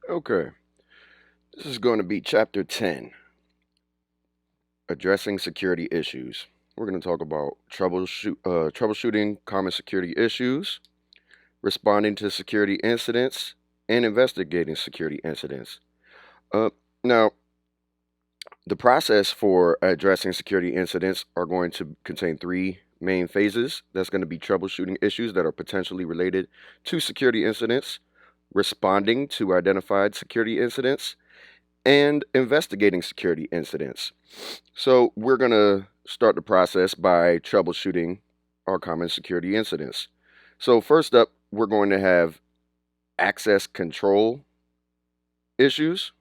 Okay, this is going to be chapter 10, addressing security issues. We're going to talk about troubleshooting common security issues, responding to security incidents, and investigating security incidents. Uh, now, the process for addressing security incidents are going to contain three main phases. That's going to be troubleshooting issues that are potentially related to security incidents, responding to identified security incidents, and investigating security incidents. So, we're going to start the process by troubleshooting our common security incidents. So, first up, we're going to have access control issues.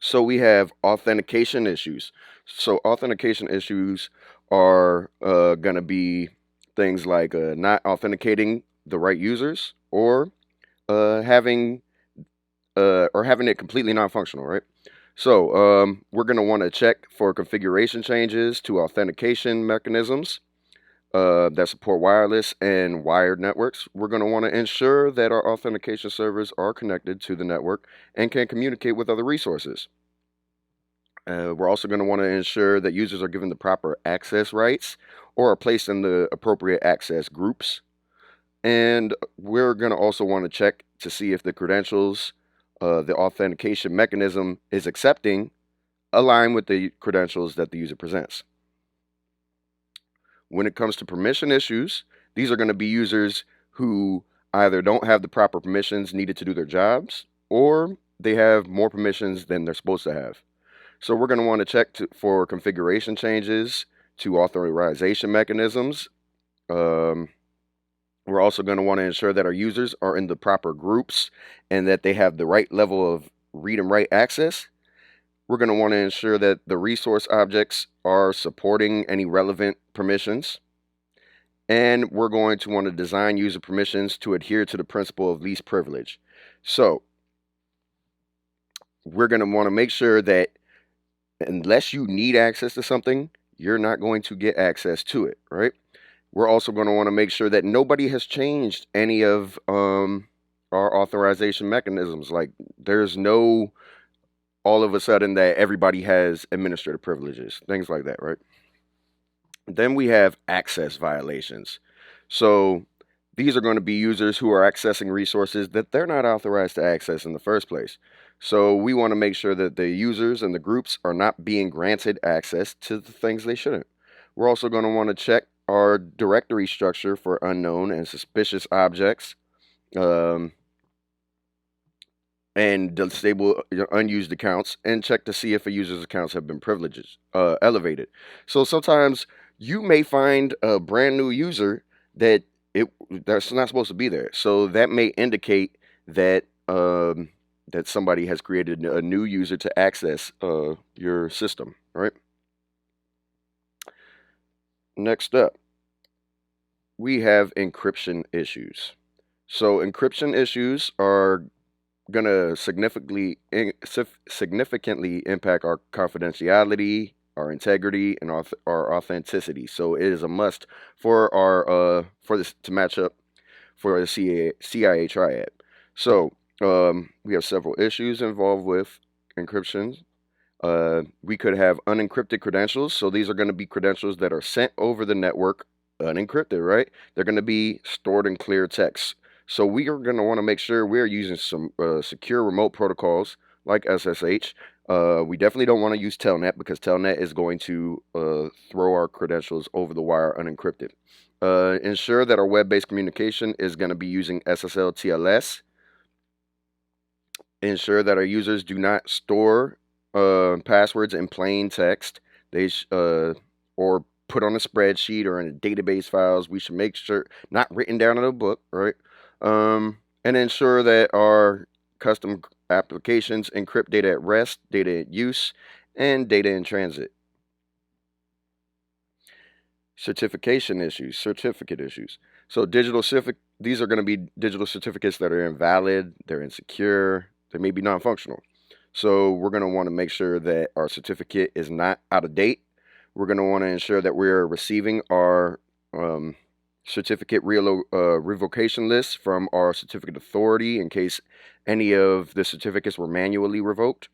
So, we have authentication issues. So, authentication issues are going to be things like not authenticating the right users having or having it completely non-functional, right? So we're going to want to check for configuration changes to authentication mechanisms that support wireless and wired networks. We're going to want to ensure that our authentication servers are connected to the network and can communicate with other resources. We're also going to want to ensure that users are given the proper access rights or are placed in the appropriate access groups. And we're going to also want to check to see if the credentials the authentication mechanism is accepting align with the credentials that the user presents. When it comes to permission issues, these are going to be users who either don't have the proper permissions needed to do their jobs or they have more permissions than they're supposed to have. So we're going to want to check for configuration changes to authorization mechanisms. Um, we're also going to want to ensure that our users are in the proper groups and that they have the right level of read and write access. We're going to want to ensure that the resource objects are supporting any relevant permissions. And we're going to want to design user permissions to adhere to the principle of least privilege. So we're going to want to make sure that unless you need access to something, you're not going to get access to it, right? We're also going to want to make sure that nobody has changed any of our authorization mechanisms. Like there's no all of a sudden that everybody has administrative privileges, things like that, right? Then we have access violations. So these are going to be users who are accessing resources that they're not authorized to access in the first place. So we want to make sure that the users and the groups are not being granted access to the things they shouldn't. We're also going to want to check our directory structure for unknown and suspicious objects. Um, and disable unused accounts and check to see if a user's accounts have been privileges elevated. So sometimes you may find a brand new user that it that's not supposed to be there. So that may indicate that that somebody has created a new user to access your system. Right. Next up, we have encryption issues. So encryption issues are going to significantly impact our confidentiality, our integrity, and our authenticity. So it is a must for our for this to match up for the CIA triad. So we have several issues involved with encryption. We could have unencrypted credentials. So these are going to be credentials that are sent over the network unencrypted, right? They're going to be stored in clear text. So we are going to want to make sure we're using some secure remote protocols like SSH. We definitely don't want to use Telnet because Telnet is going to throw our credentials over the wire unencrypted. Ensure that our web-based communication is going to be using SSL TLS. Ensure that our users do not store passwords in plain text. Or put on a spreadsheet or in a database files. We should make sure not written down in a book, right? And ensure that our custom applications encrypt data at rest, data at use, and data in transit. Certificate issues. So these are going to be digital certificates that are invalid, they're insecure, they may be non-functional. So we're going to want to make sure that our certificate is not out of date. We're going to want to ensure that we're receiving our certificate revocation list from our certificate authority in case any of the certificates were manually revoked.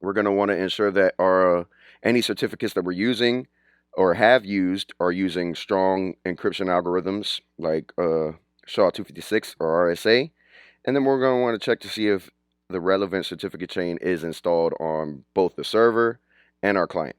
We're going to want to ensure that our any certificates that we're using or have used are using strong encryption algorithms like SHA-256 or RSA. And then we're going to want to check to see if the relevant certificate chain is installed on both the server and our client.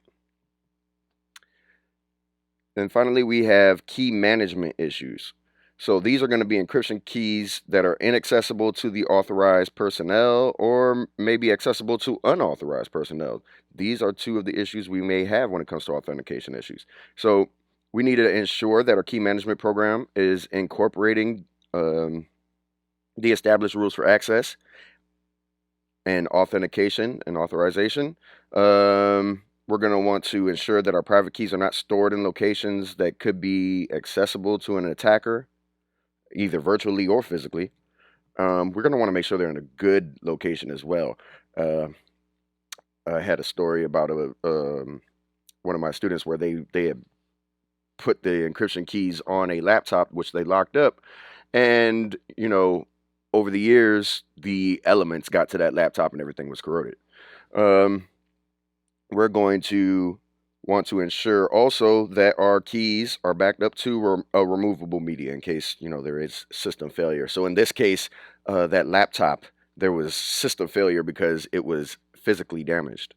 Then finally, we have key management issues. So these are going to be encryption keys that are inaccessible to the authorized personnel or maybe accessible to unauthorized personnel. These are two of the issues we may have when it comes to authentication issues. So we need to ensure that our key management program is incorporating the established rules for access and authentication and authorization. We're going to want to ensure that our private keys are not stored in locations that could be accessible to an attacker, either virtually or physically. We're going to want to make sure they're in a good location as well. I had a story about one of my students where they had put the encryption keys on a laptop, which they locked up, and over the years, the elements got to that laptop and everything was corroded. We're going to want to ensure also that our keys are backed up to a removable media in case there is system failure. So in this case, that laptop, there was system failure because it was physically damaged.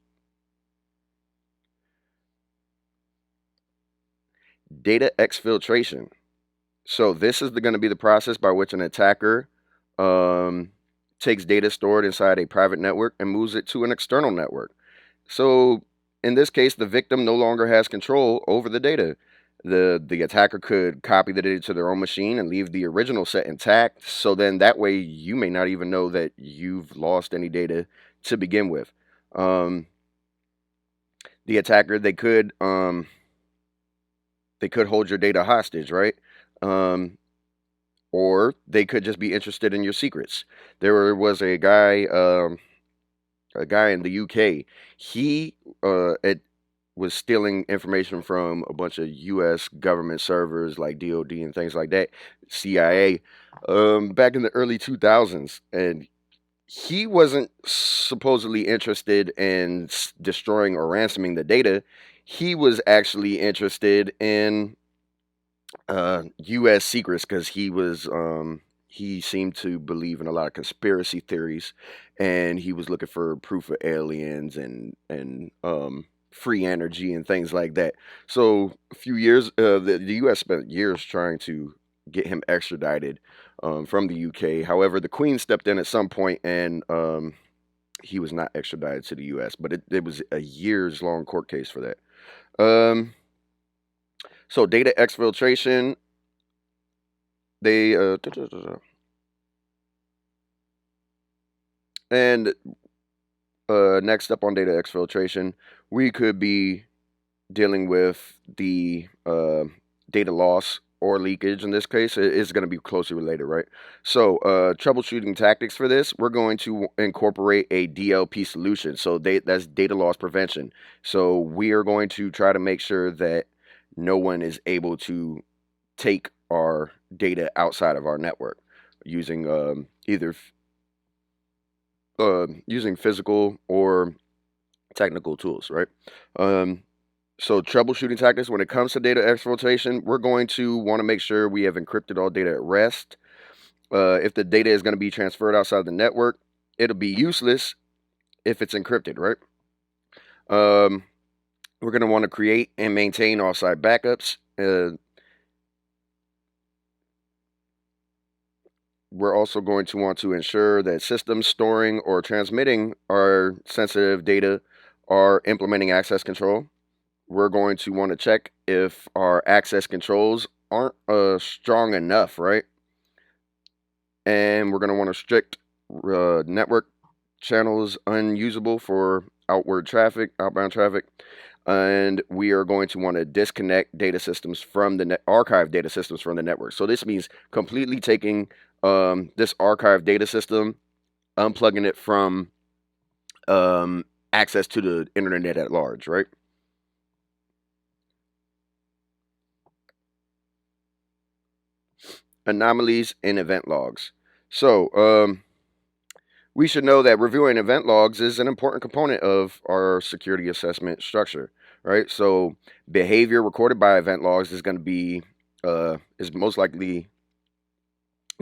Data exfiltration. So this is going to be the process by which an attacker takes data stored inside a private network and moves it to an external network. So in this case, the victim no longer has control over the data. The attacker could copy the data to their own machine and leave the original set intact. So then that way you may not even know that you've lost any data to begin with. The attacker, they could hold your data hostage, right? Or they could just be interested in your secrets. There was a guy in the UK. He was stealing information from a bunch of U.S. government servers like DoD and things like that, CIA, back in the early 2000s, and he wasn't supposedly interested in destroying or ransoming the data. He was actually interested in U.S. secrets because he seemed to believe in a lot of conspiracy theories, and he was looking for proof of aliens and free energy and things like that. So a few years, the U.S. spent years trying to get him extradited from the U.K. However, the Queen stepped in at some point, and he was not extradited to the U.S. But it was a years long court case for that. So data exfiltration, they and next up on data exfiltration, we could be dealing with the data loss or leakage. In this case, it is going to be closely related, right? So troubleshooting tactics for this, we're going to incorporate a DLP solution. So that's data loss prevention. So we are going to try to make sure that no one is able to take our data outside of our network using either using physical or technical tools, right? So troubleshooting tactics when it comes to data exfiltration, we're going to want to make sure we have encrypted all data at rest. If the data is going to be transferred outside the network, it'll be useless if it's encrypted, right? We're going to want to create and maintain offsite backups. We're also going to want to ensure that systems storing or transmitting our sensitive data are implementing access control. We're going to want to check if our access controls aren't strong enough, right? And we're going to want to restrict network channels unusable for outbound traffic. And we are going to want to disconnect data systems from the archive data systems from the network. So this means completely taking this archive data system, unplugging it from access to the internet at large, right? Anomalies in event logs. So, we should know that reviewing event logs is an important component of our security assessment structure, right? So, behavior recorded by event logs is going to be is most likely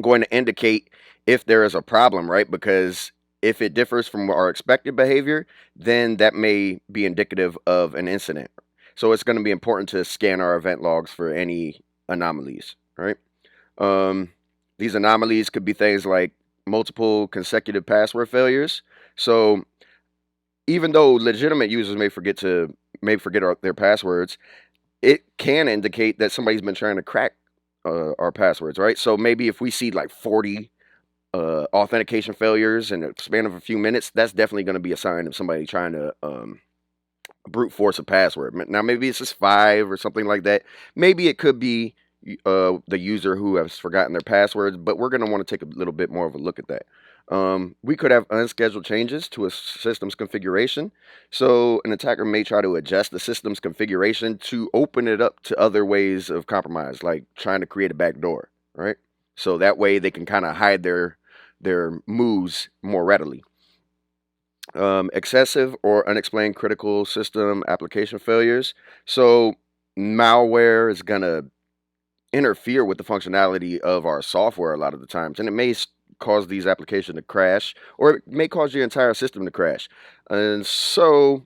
going to indicate if there is a problem, right? Because if it differs from our expected behavior, then that may be indicative of an incident. So it's going to be important to scan our event logs for any anomalies, right? Um, these anomalies could be things like multiple consecutive password failures. So even though legitimate users may forget their passwords, it can indicate that somebody's been trying to crack our passwords, right? So maybe if we see like 40 authentication failures in a span of a few minutes, that's definitely going to be a sign of somebody trying to brute force a password. Now, maybe it's just 5 or something like that. Maybe it could be the user who has forgotten their passwords, but we're going to want to take a little bit more of a look at that. We could have unscheduled changes to a system's configuration. So an attacker may try to adjust the system's configuration to open it up to other ways of compromise, like trying to create a backdoor, right? So that way they can kind of hide their moves more readily. Excessive or unexplained critical system application failures. So malware is going to interfere with the functionality of our software a lot of the times, and it may cause these applications to crash, or it may cause your entire system to crash. And so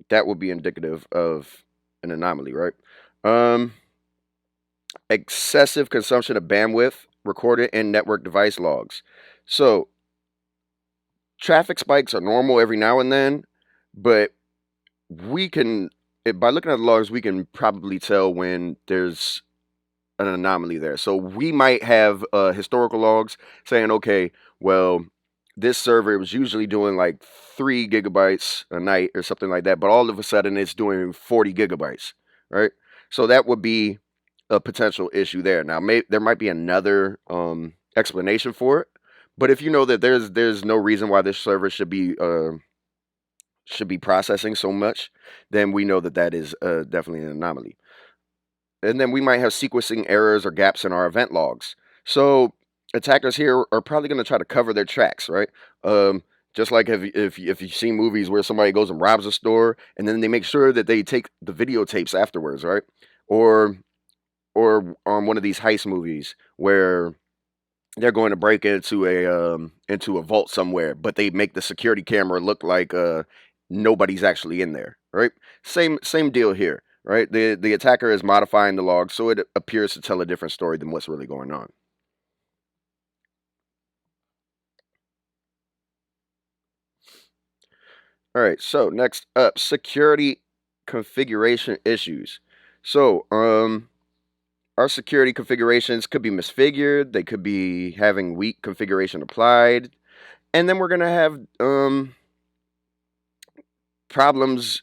that would be indicative of an anomaly, right? Um, Excessive consumption of bandwidth recorded in network device logs. So traffic spikes are normal every now and then, but we can, by looking at the logs, we can probably tell when there's an anomaly there. So we might have historical logs saying, okay, well, this server was usually doing like 3 gigabytes a night or something like that, but all of a sudden it's doing 40 gigabytes, right? So that would be a potential issue there. Now, there might be another explanation for it, but if you know that there's no reason why this server should be processing so much, then we know that that is definitely an anomaly. And then we might have sequencing errors or gaps in our event logs. So attackers here are probably going to try to cover their tracks, right? Just like if you've seen movies where somebody goes and robs a store and then they make sure that they take the videotapes afterwards, right? Or on one of these heist movies where they're going to break into a vault somewhere, but they make the security camera look like nobody's actually in there, right? Same deal here, right? The attacker is modifying the log so it appears to tell a different story than what's really going on. All right, so next up, security configuration issues. So, our security configurations could be misfigured, they could be having weak configuration applied, and then we're going to have problems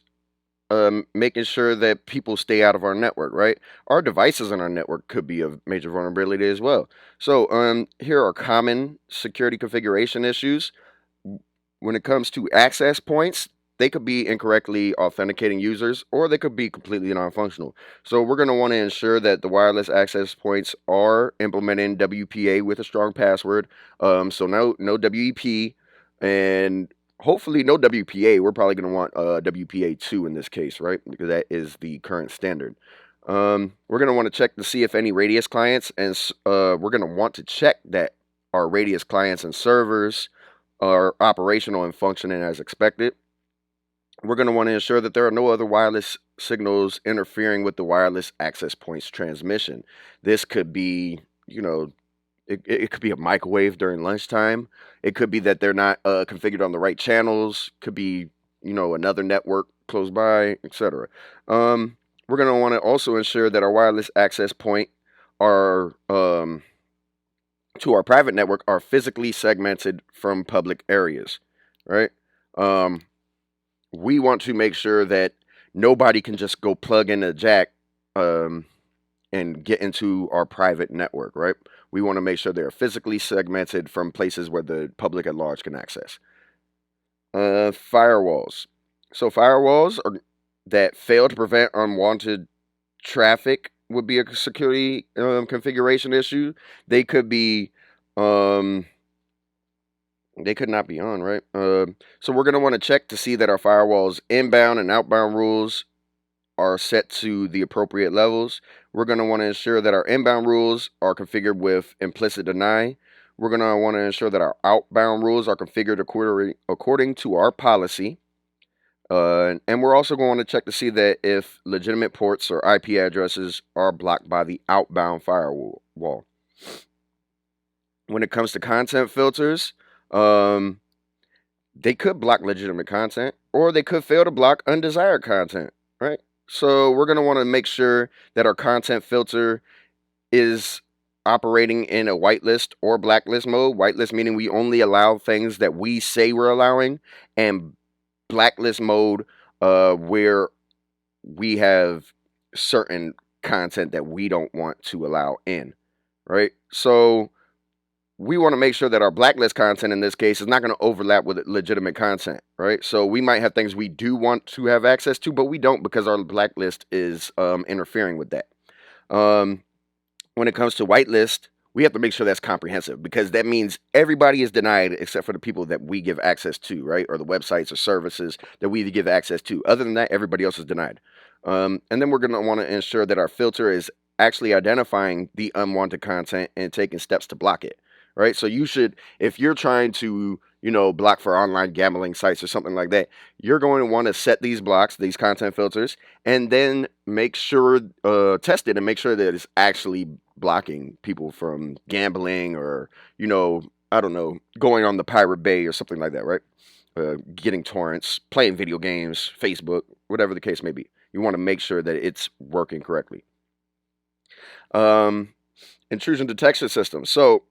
making sure that people stay out of our network, right? Our devices in our network could be a major vulnerability as well. So, here are common security configuration issues. When it comes to access points, they could be incorrectly authenticating users or they could be completely non-functional. So we're going to want to ensure that the wireless access points are implementing WPA with a strong password. So no WEP and hopefully no WPA. We're probably going to want WPA2 in this case, right? Because that is the current standard. We're going to want to check to see if any Radius clients and we're going to want to check that our Radius clients and servers are operational and functioning as expected. We're going to want to ensure that there are no other wireless signals interfering with the wireless access points transmission. This could be, it could be a microwave during lunchtime. It could be that they're not configured on the right channels. Could be, another network close by, etc. We're going to want to also ensure that our wireless access point are to our private network are physically segmented from public areas, right? We want to make sure that nobody can just go plug in a jack and get into our private network, right? We want to make sure they're physically segmented from places where the public at large can access. Firewalls. So firewalls that fail to prevent unwanted traffic would be a security configuration issue. They could be um, they could not be on, right? So we're going to want to check to see that our firewall's inbound and outbound rules are set to the appropriate levels. We're going to want to ensure that our inbound rules are configured with implicit deny. We're going to want to ensure that our outbound rules are configured according to our policy. And we're also going to check to see that if legitimate ports or IP addresses are blocked by the outbound firewall. When it comes to content filters, um, they could block legitimate content or they could fail to block undesired content, right? So we're going to want to make sure that our content filter is operating in a whitelist or blacklist mode. Whitelist meaning we only allow things that we say we're allowing, and blacklist mode where we have certain content that we don't want to allow in, right? So we want to make sure that our blacklist content in this case is not going to overlap with legitimate content, right? So we might have things we do want to have access to, but we don't because our blacklist is interfering with that. When it comes to whitelist, we have to make sure that's comprehensive because that means everybody is denied except for the people that we give access to, right? Or the websites or services that we give access to. Other than that, everybody else is denied. And then we're going to want to ensure that our filter is actually identifying the unwanted content and taking steps to block it, right? So you should, if you're trying to, block for online gambling sites or something like that, you're going to want to set these blocks, these content filters, and then make sure, test it and make sure that it's actually blocking people from gambling or, I don't know, going on the Pirate Bay or something like that, right? Getting torrents, playing video games, Facebook, whatever the case may be. You want to make sure that it's working correctly. Intrusion detection system. So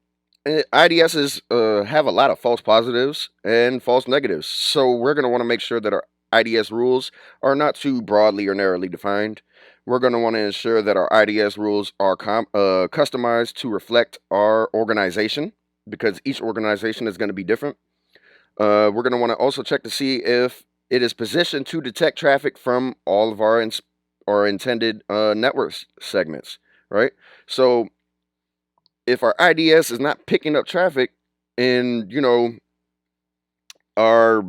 IDSs have a lot of false positives and false negatives. So we're going to want to make sure that our IDS rules are not too broadly or narrowly defined. We're going to want to ensure that our IDS rules are customized to reflect our organization because each organization is going to be different. We're going to want to also check to see if it is positioned to detect traffic from all of our intended network segments, right? So if our IDS is not picking up traffic in, our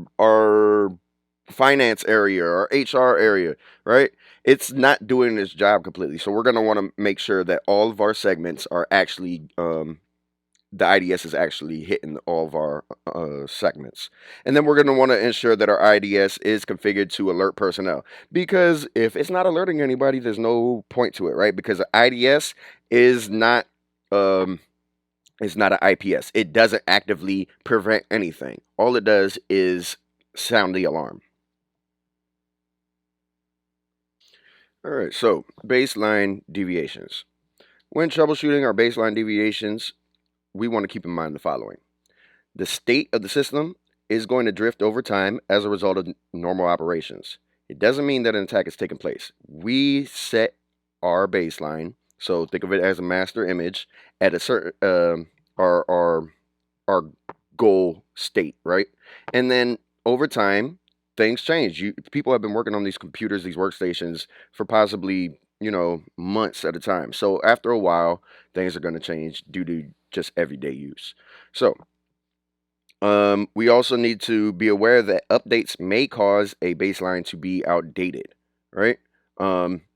finance area or HR area, right? It's not doing its job completely. So we're going to want to make sure that all of our segments are actually the IDS is actually hitting all of our segments. And then we're going to want to ensure that our IDS is configured to alert personnel. Because if it's not alerting anybody, there's no point to it, right? Because the IDS is not an IPS. It doesn't actively prevent anything. All it does is sound the alarm. All right, so baseline deviations. When troubleshooting our baseline deviations, we want to keep in mind the following. The state of the system is going to drift over time as a result of normal operations. It doesn't mean that an attack is taking place. We set our baseline, so think of it as a master image, at a certain our goal state, right? And then over time, things change. People have been working on these computers, these workstations for possibly, months at a time. So after a while, things are going to change due to just everyday use. So we also need to be aware that updates may cause a baseline to be outdated, right?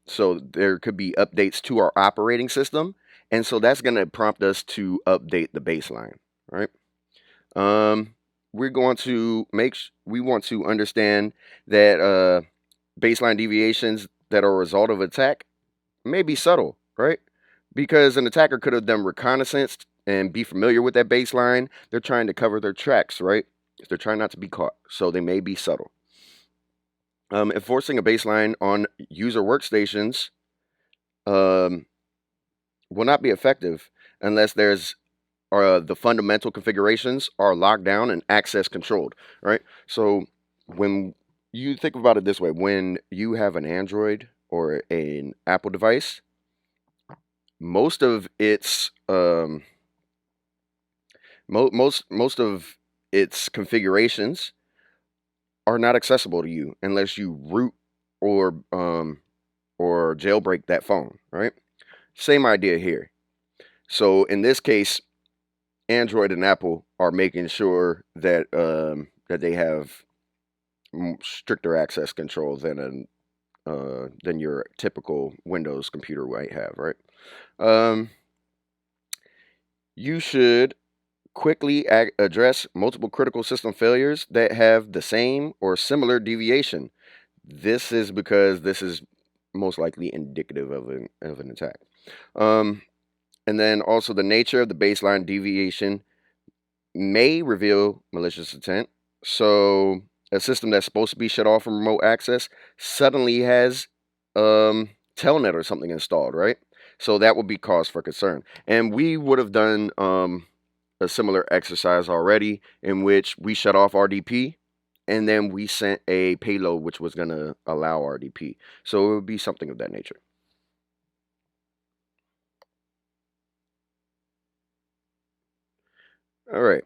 So there could be updates to our operating system, and so that's going to prompt us to update the baseline, right? We're going to we want to understand that baseline deviations that are a result of attack may be subtle, right? Because an attacker could have done reconnaissance and be familiar with that baseline. They're trying to cover their tracks, right? They're trying not to be caught, so they may be subtle. Enforcing a baseline on user workstations will not be effective unless the fundamental configurations are locked down and access controlled, right? So when you think about it this way, when you have an Android or an Apple device, most of its most of its configurations are not accessible to you unless you root or jailbreak that phone, right? Same idea here. So in this case, Android and Apple are making sure that that they have stricter access control than your typical Windows computer might have, right? Um, you should quickly address multiple critical system failures that have the same or similar deviation. This is because this is most likely indicative of an attack. Um, and then also the nature of the baseline deviation may reveal malicious intent. So a system that's supposed to be shut off from remote access suddenly has Telnet or something installed, right? So that would be cause for concern. And we would have done a similar exercise already in which we shut off RDP and then we sent a payload which was going to allow RDP. So it would be something of that nature. All right.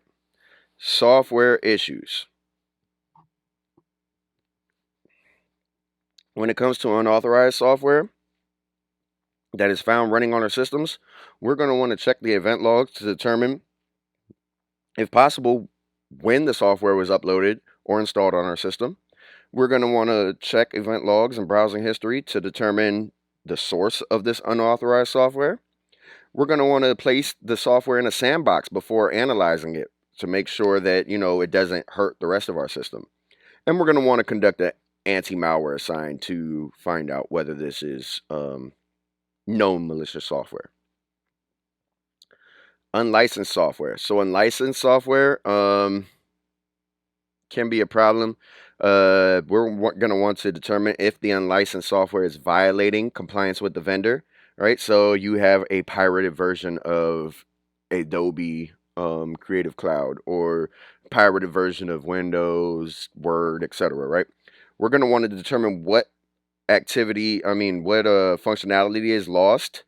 Software issues. When it comes to unauthorized software that is found running on our systems, we're going to want to check the event logs to determine, if possible, when the software was uploaded or installed on our system. We're going to want to check event logs and browsing history to determine the source of this unauthorized software. We're going to want to place the software in a sandbox before analyzing it to make sure that, it doesn't hurt the rest of our system. And we're going to want to conduct an anti-malware sign to find out whether this is known malicious software. Unlicensed software. So unlicensed software can be a problem. We're going to want to determine if the unlicensed software is violating compliance with the vendor, right? So you have a pirated version of Adobe Creative Cloud or pirated version of Windows, Word, etc., right? We're going to want to determine what functionality is lost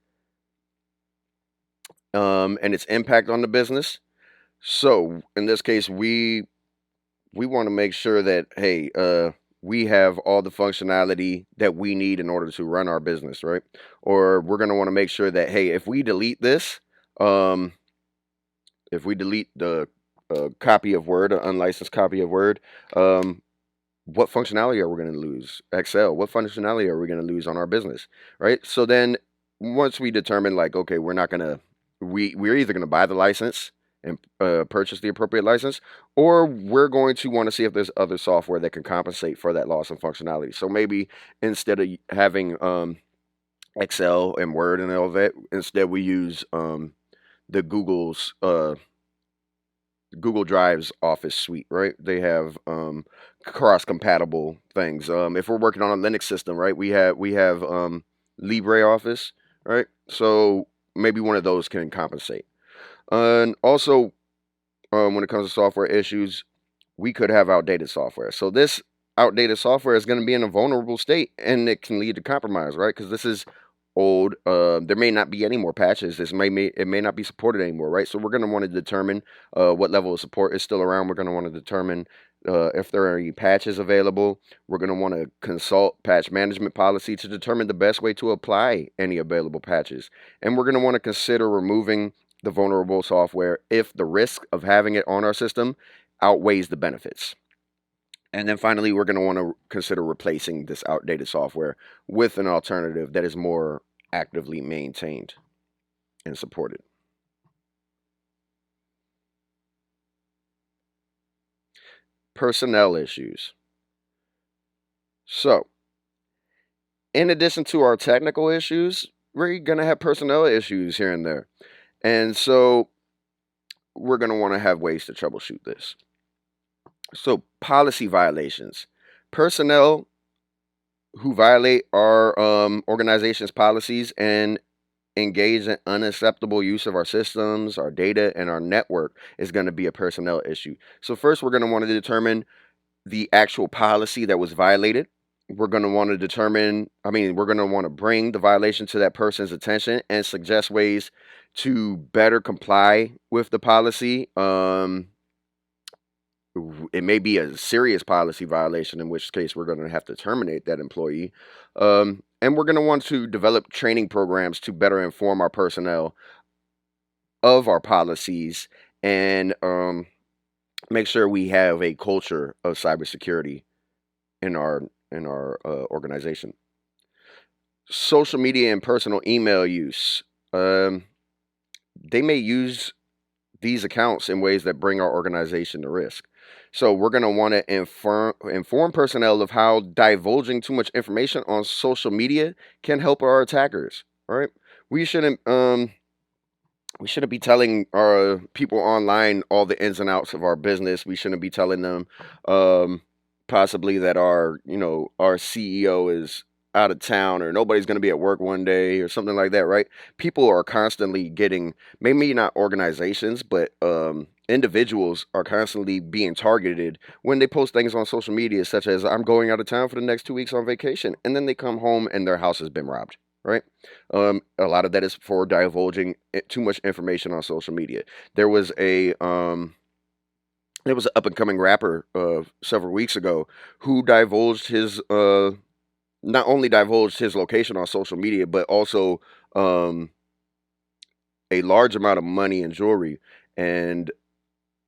and its impact on the business. So in this case, we want to make sure that, hey, we have all the functionality that we need in order to run our business, right? Or we're going to want to make sure that, hey, if we delete this, if we delete the copy of Word, an unlicensed copy of Word, what functionality are we going to lose? Excel, what functionality are we going to lose on our business, right? So then once we determine, like, okay, we're either going to buy the license and purchase the appropriate license, or we're going to want to see if there's other software that can compensate for that loss of functionality. So maybe instead of having Excel and Word and all that, instead we use the Google Drive's Office suite, right? They have cross-compatible things. If we're working on a Linux system, right, we have LibreOffice, right? So maybe one of those can compensate. And also, when it comes to software issues, we could have outdated software. So this outdated software is going to be in a vulnerable state, and it can lead to compromise, right? Because this is old. There may not be any more patches. It may not be supported anymore, right? So we're going to want to determine what level of support is still around. We're going to want to determine if there are any patches available. We're going to want to consult patch management policy to determine the best way to apply any available patches. And we're going to want to consider removing the vulnerable software if the risk of having it on our system outweighs the benefits. And then finally, we're going to want to consider replacing this outdated software with an alternative that is more actively maintained and supported. Personnel issues. So, in addition to our technical issues, we're going to have personnel issues here and there. And so, we're going to want to have ways to troubleshoot this. So, policy violations. Personnel who violate our organization's policies and engage in unacceptable use of our systems, our data, and our network is going to be a personnel issue. So first, we're going to want to determine the actual policy that was violated. We're going to want to we're going to want to bring the violation to that person's attention and suggest ways to better comply with the policy. It may be a serious policy violation, in which case we're going to have to terminate that employee. And we're going to want to develop training programs to better inform our personnel of our policies and make sure we have a culture of cybersecurity in our organization. Social media and personal email use. Um, they may use these accounts in ways that bring our organization to risk. So we're going to want to inform personnel of how divulging too much information on social media can help our attackers. All right, we shouldn't we shouldn't be telling our people online all the ins and outs of our business. We shouldn't be telling them um, possibly that our CEO is out of town or nobody's going to be at work one day or something like that, right? People are constantly getting, maybe not organizations, but individuals are constantly being targeted when they post things on social media, such as I'm going out of town for the next 2 weeks on vacation, and then they come home and their house has been robbed, right? A lot of that is for divulging too much information on social media. There was an up and coming rapper several weeks ago who divulged his not only divulged his location on social media, but also um, a large amount of money and jewelry. And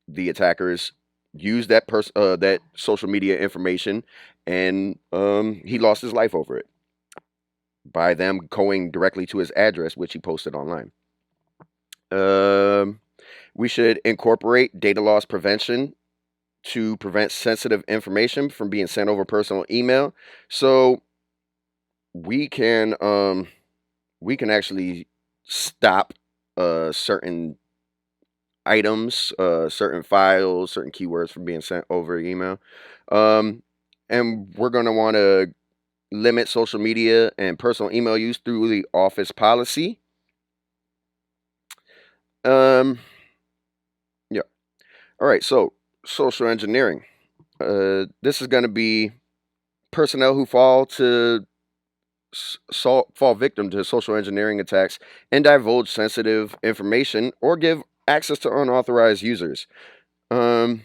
the attackers used that social media information, and he lost his life over it by them going directly to his address, which he posted online. Um, we should incorporate data loss prevention to prevent sensitive information from being sent over personal email. So we can actually stop certain items, certain files, certain keywords from being sent over email. Um, and we're going to want to limit social media and personal email use through the office policy. Um, yeah. All right. So social engineering. This is going to be personnel who fall victim to social engineering attacks and divulge sensitive information or give access to unauthorized users. Um,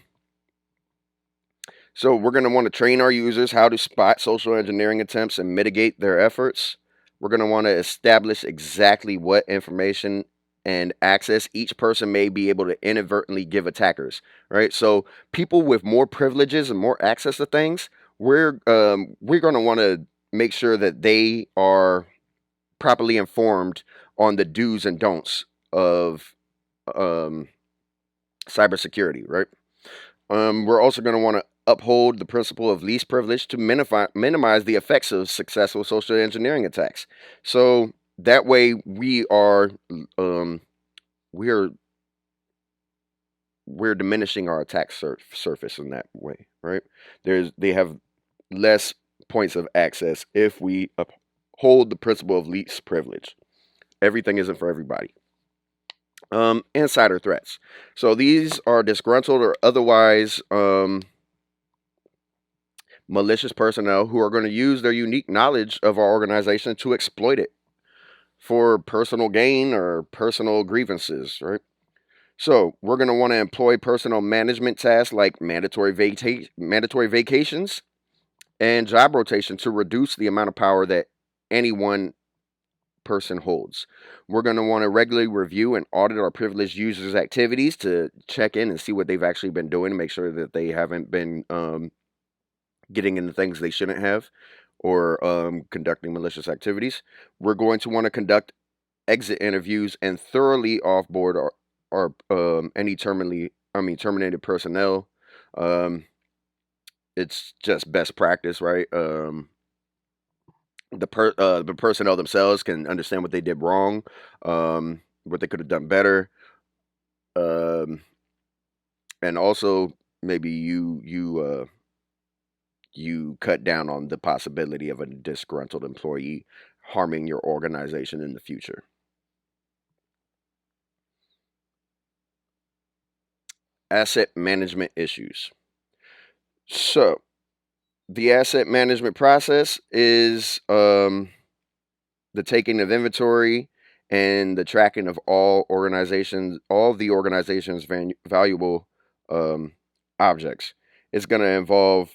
so we're going to want to train our users how to spot social engineering attempts and mitigate their efforts. We're going to want to establish exactly what information and access each person may be able to inadvertently give attackers, right? So people with more privileges and more access to things, we're going to want to make sure that they are properly informed on the do's and don'ts of um, cybersecurity, right? We're also going to want to uphold the principle of least privilege to minimize the effects of successful social engineering attacks. So that way, um, we're we're diminishing our attack surface in that way, right? They have less points of access if we uphold the principle of least privilege. Everything isn't for everybody. Insider threats. So these are disgruntled or otherwise malicious personnel who are going to use their unique knowledge of our organization to exploit it for personal gain or personal grievances, right? So we're going to want to employ personal management tasks like mandatory vacations and job rotation to reduce the amount of power that any one person holds. We're going to want to regularly review and audit our privileged users' activities to check in and see what they've actually been doing to make sure that they haven't been getting into things they shouldn't have or conducting malicious activities. We're going to want to conduct exit interviews and thoroughly offboard any terminated personnel. Um, it's just best practice, right? The personnel themselves can understand what they did wrong, what they could have done better, um, and also maybe you cut down on the possibility of a disgruntled employee harming your organization in the future. Asset management issues. So the asset management process is the taking of inventory and the tracking of all the organization's valuable um, objects. It's going to involve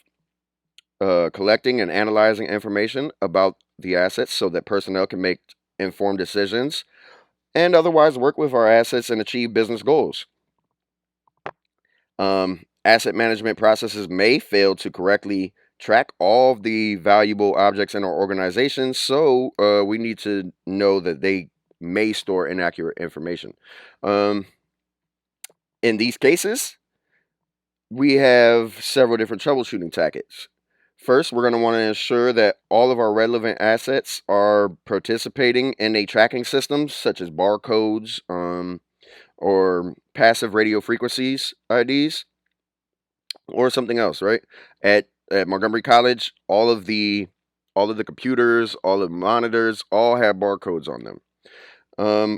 collecting and analyzing information about the assets so that personnel can make informed decisions and otherwise work with our assets and achieve business goals. Asset management processes may fail to correctly track all of the valuable objects in our organization, so we need to know that they may store inaccurate information. Um, in these cases, we have several different troubleshooting tactics. First, we're going to want to ensure that all of our relevant assets are participating in a tracking system, such as barcodes or passive radio frequencies IDs or something else, right? At Montgomery College, all of the computers, all of the monitors, all have barcodes on them.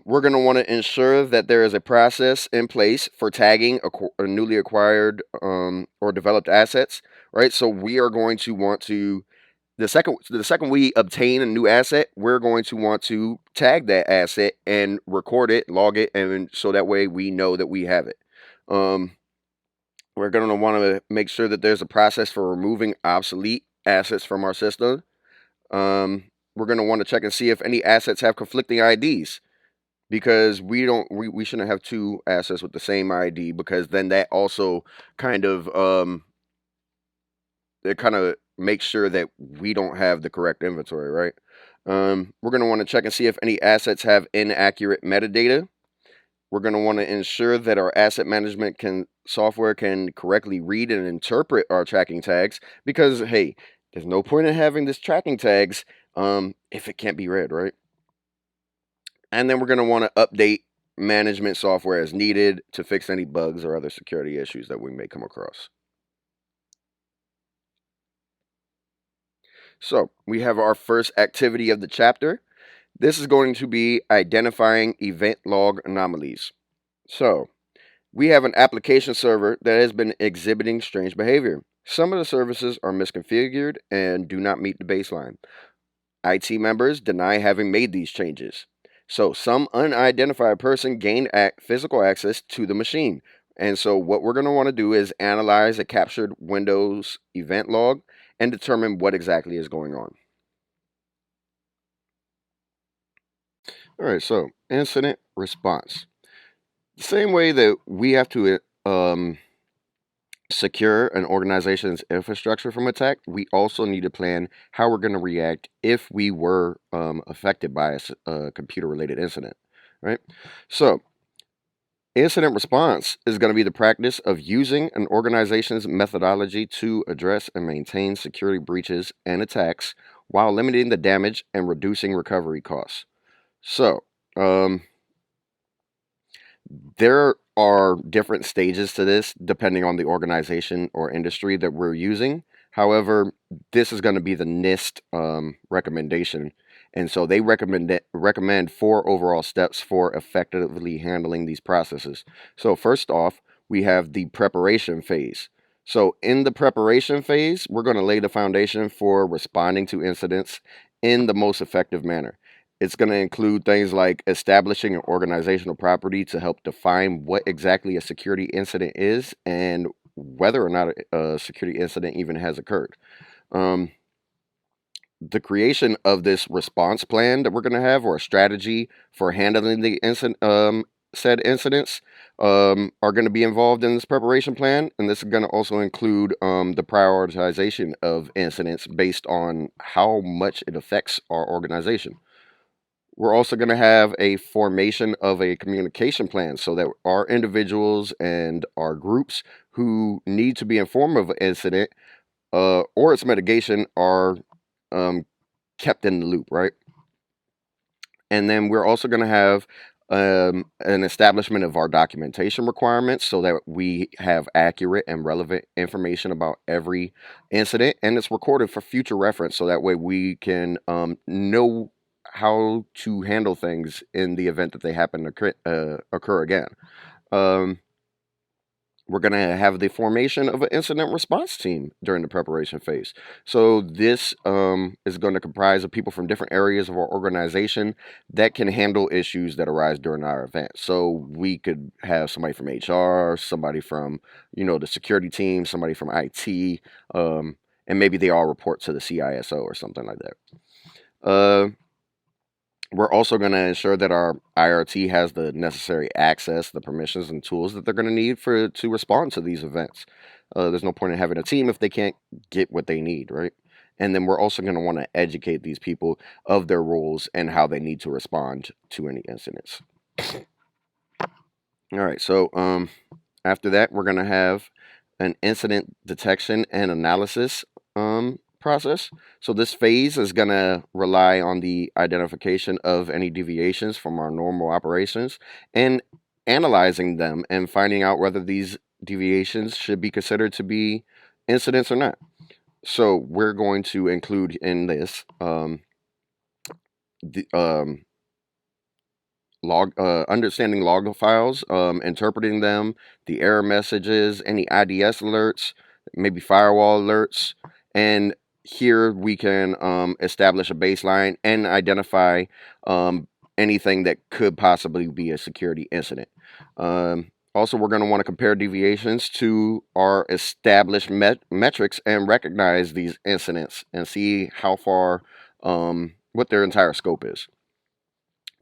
We're going to want to ensure that there is a process in place for tagging newly acquired or developed assets, right? So we are going to want to the second we obtain a new asset, we're going to want to tag that asset and record it, log it, and so that way we know that we have it. Um, we're going to want to make sure that there's a process for removing obsolete assets from our system. We're going to want to check and see if any assets have conflicting IDs because we shouldn't have two assets with the same ID because then that also kind of it kind of makes sure that we don't have the correct inventory, right? We're going to want to check and see if any assets have inaccurate metadata. We're going to want to ensure that our asset management software can correctly read and interpret our tracking tags because hey, there's no point in having this tracking tags if it can't be read, right? And then we're going to want to update management software as needed to fix any bugs or other security issues that we may come across. So we have our first activity of the chapter. This is going to be identifying event log anomalies. So we have an application server that has been exhibiting strange behavior. Some of the services are misconfigured and do not meet the baseline. IT members deny having made these changes. So some unidentified person gained physical access to the machine. And so what we're going to want to do is analyze a captured Windows event log and determine what exactly is going on. All right, so incident response. The same way that we have to secure an organization's infrastructure from attack, we also need to plan how we're going to react if we were affected by a computer-related incident, right? So incident response is going to be the practice of using an organization's methodology to address and maintain security breaches and attacks while limiting the damage and reducing recovery costs. So, there are different stages to this depending on the organization or industry that we're using. However, this is going to be the NIST recommendation. And so they recommend 4 overall steps for effectively handling these processes. So first off, we have the preparation phase. So in the preparation phase, we're going to lay the foundation for responding to incidents in the most effective manner. It's going to include things like establishing an organizational property to help define what exactly a security incident is and whether or not a security incident even has occurred. The creation of this response plan that we're going to have or a strategy for handling the said incidents are going to be involved in this preparation plan, and this is going to also include the prioritization of incidents based on how much it affects our organization. We're also going to have a formation of a communication plan so that our individuals and our groups who need to be informed of an incident or its mitigation are kept in the loop, right? And then we're also going to have an establishment of our documentation requirements so that we have accurate and relevant information about every incident and it's recorded for future reference so that way we can know how to handle things in the event that they happen to occur again. We're going to have the formation of an incident response team during the preparation phase. So this is going to comprise of people from different areas of our organization that can handle issues that arise during our event. So we could have somebody from HR, somebody from, the security team, somebody from IT, and maybe they all report to the CISO or something like that. Uh, we're also going to ensure that our IRT has the necessary access, the permissions, and tools that they're going to need to respond to these events. There's no point in having a team if they can't get what they need, right? And then we're also going to want to educate these people of their roles and how they need to respond to any incidents. All right, so after that, we're going to have an incident detection and analysis process. So this phase is going to rely on the identification of any deviations from our normal operations and analyzing them and finding out whether these deviations should be considered to be incidents or not. So we're going to include in this the understanding log files, interpreting them, the error messages, any IDS alerts, maybe firewall alerts, and here we can establish a baseline and identify anything that could possibly be a security incident. Also, we're going to want to compare deviations to our established metrics and recognize these incidents and see how far, what their entire scope is.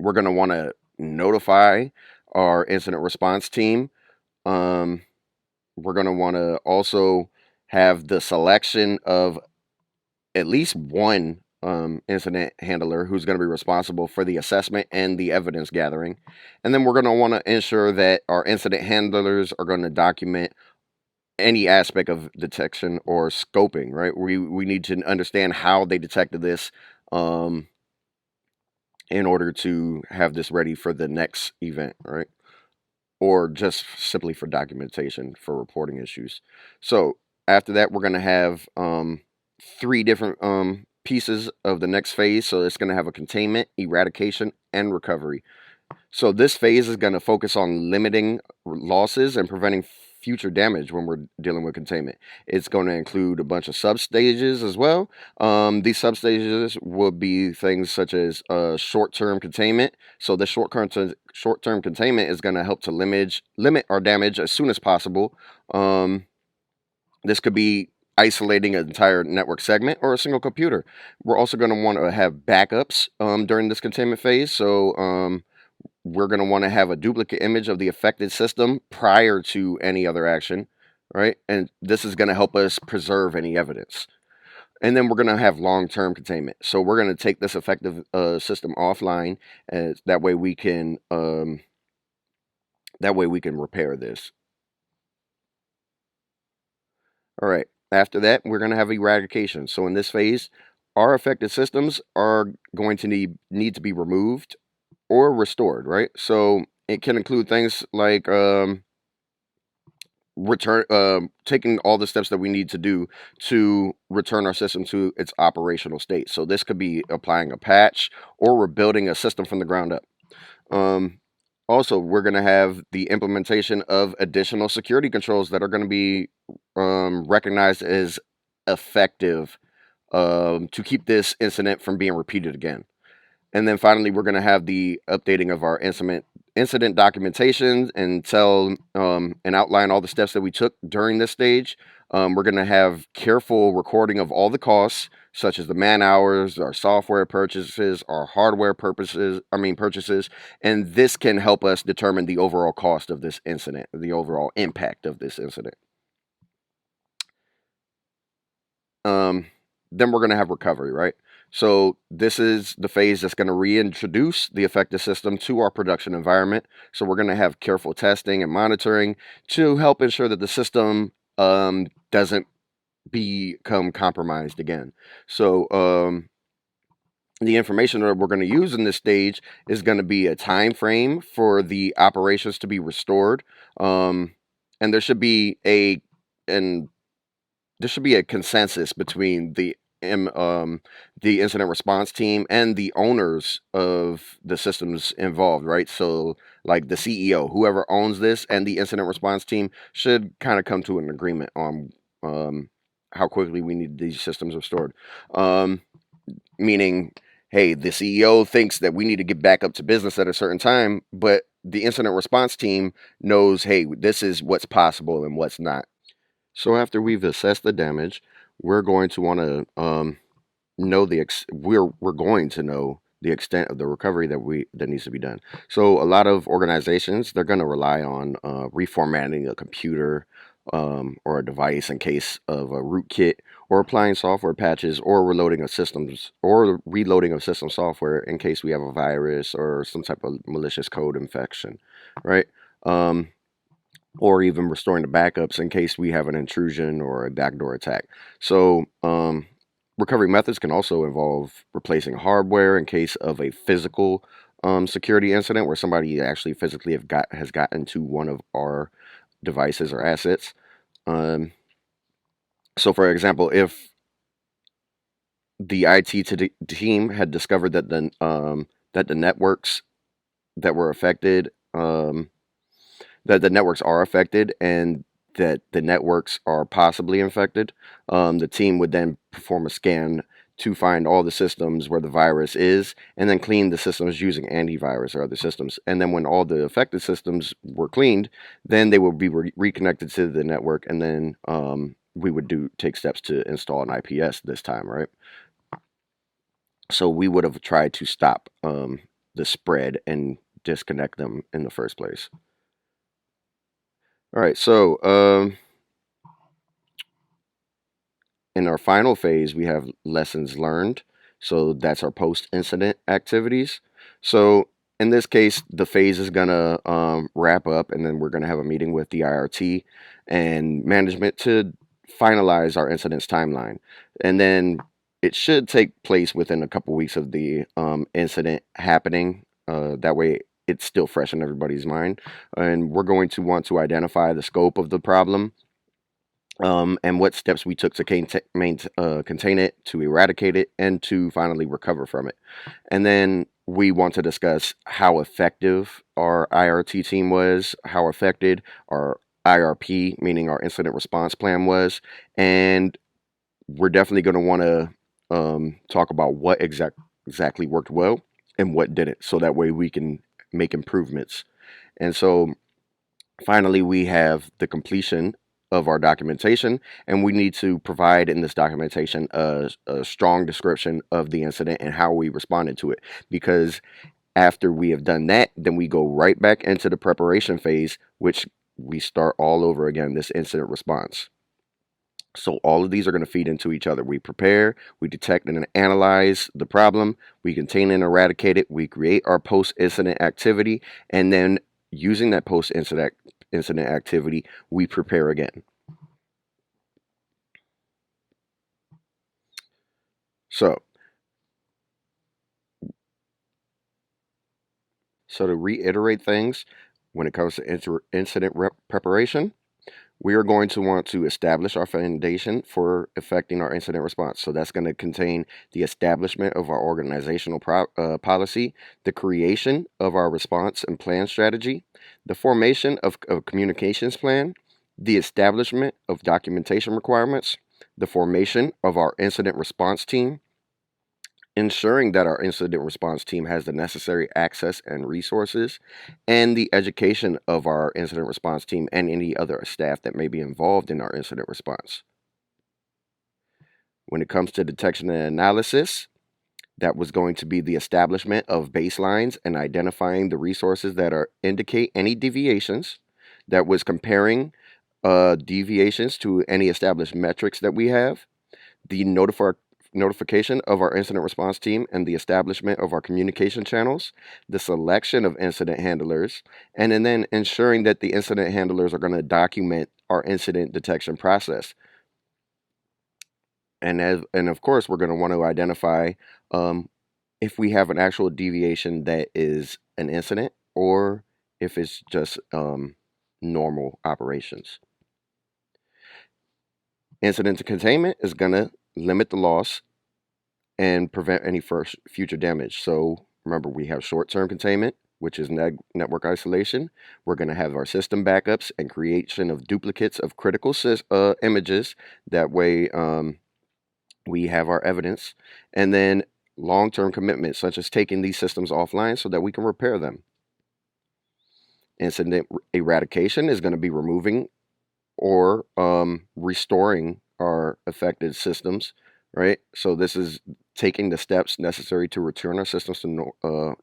We're going to want to notify our incident response team. Um, we're going to want to also have the selection of at least one incident handler who's going to be responsible for the assessment and the evidence gathering. And then we're going to want to ensure that our incident handlers are going to document any aspect of detection or scoping, right? We need to understand how they detected this in order to have this ready for the next event, right? Or just simply for documentation for reporting issues. So after that, we're going to have three different pieces of the next phase. So it's going to have a containment, eradication, and recovery. So this phase is going to focus on limiting losses and preventing future damage when we're dealing with containment. It's going to include a bunch of substages as well. These substages will be things such as short-term containment. So the short-term containment is going to help to limit our damage as soon as possible. This could be isolating an entire network segment or a single computer. We're also going to want to have backups during this containment phase. So we're going to want to have a duplicate image of the affected system prior to any other action, right? And this is going to help us preserve any evidence. And then we're going to have long-term containment. So we're going to take this affected system offline, and that way we can repair this. All right. After that, we're going to have eradication. So in this phase, our affected systems are going to need to be removed or restored, right? So it can include things like taking all the steps that we need to do to return our system to its operational state. So this could be applying a patch or rebuilding a system from the ground up. Also, we're going to have the implementation of additional security controls that are going to be recognized as effective to keep this incident from being repeated again. And then finally, we're going to have the updating of our incident documentation and and outline all the steps that we took during this stage. We're going to have careful recording of all the costs, such as the man hours, our software purchases, our hardware purchases, and this can help us determine the overall cost of this incident, the overall impact of this incident. Then we're going to have recovery, right? So this is the phase that's going to reintroduce the affected system to our production environment. So we're going to have careful testing and monitoring to help ensure that the system doesn't become compromised again. So the information that we're going to use in this stage is going to be a time frame for the operations to be restored, and there should be a consensus between the incident response team and the owners of the systems involved, right? So, like the CEO, whoever owns this, and the incident response team should kind of come to an agreement on how quickly we need these systems restored. Meaning, hey, the CEO thinks that we need to get back up to business at a certain time, but the incident response team knows, hey, this is what's possible and what's not. So after we've assessed the damage, we're going to want to know we're going to know the extent of the recovery that needs to be done. So a lot of organizations, they're going to rely on reformatting a computer or a device in case of a rootkit, or applying software patches, or reloading of system software in case we have a virus or some type of malicious code infection, right? Um, or even restoring the backups in case we have an intrusion or a backdoor attack. So, recovery methods can also involve replacing hardware in case of a physical security incident where somebody actually physically has gotten to one of our devices or assets. Um, so, for example, if the team had discovered that the networks that were affected that the networks are affected and that the networks are possibly infected, the team would then perform a scan to find all the systems where the virus is, and then clean the systems using antivirus or other systems. And then when all the affected systems were cleaned, then they would be reconnected to the network, and then we would take steps to install an IPS this time, right? So we would have tried to stop the spread and disconnect them in the first place. All right, so in our final phase, we have lessons learned. So that's our post-incident activities. So in this case, the phase is gonna wrap up, and then we're gonna have a meeting with the IRT and management to finalize our incidents timeline. And then it should take place within a couple weeks of the incident happening. That way, it's still fresh in everybody's mind. And we're going to want to identify the scope of the problem, and what steps we took to contain it, to eradicate it, and to finally recover from it. And then we want to discuss how effective our IRT team was, how affected our IRP, meaning our incident response plan, was, and we're definitely going to want to talk about what exactly worked well and what didn't, so that way we can make improvements. And so finally, we have the completion of our documentation, and we need to provide in this documentation a strong description of the incident and how we responded to it. Because after we have done that, then we go right back into the preparation phase, which we start all over again, this incident response. So all of these are going to feed into each other. We prepare, we detect and analyze the problem, we contain and eradicate it, we create our post-incident activity, and then using that post-incident activity, we prepare again. So to reiterate things, when it comes to incident preparation, we are going to want to establish our foundation for effecting our incident response. So that's going to contain the establishment of our organizational policy, the creation of our response and plan strategy, the formation of a communications plan, the establishment of documentation requirements, the formation of our incident response team, ensuring that our incident response team has the necessary access and resources, and the education of our incident response team and any other staff that may be involved in our incident response. When it comes to detection and analysis, that was going to be the establishment of baselines and identifying the resources that indicate any deviations. That was comparing deviations to any established metrics that we have. The notification of our incident response team and the establishment of our communication channels, the selection of incident handlers, and then ensuring that the incident handlers are going to document our incident detection process. And of course, we're going to want to identify if we have an actual deviation that is an incident, or if it's just normal operations. Incident containment is going to limit the loss and prevent any future damage. So remember, we have short-term containment, which is network isolation. We're going to have our system backups and creation of duplicates of critical images. That way, we have our evidence. And then long-term commitments, such as taking these systems offline so that we can repair them. Incident eradication is going to be removing or restoring our affected systems, right? So this is taking the steps necessary to return our systems to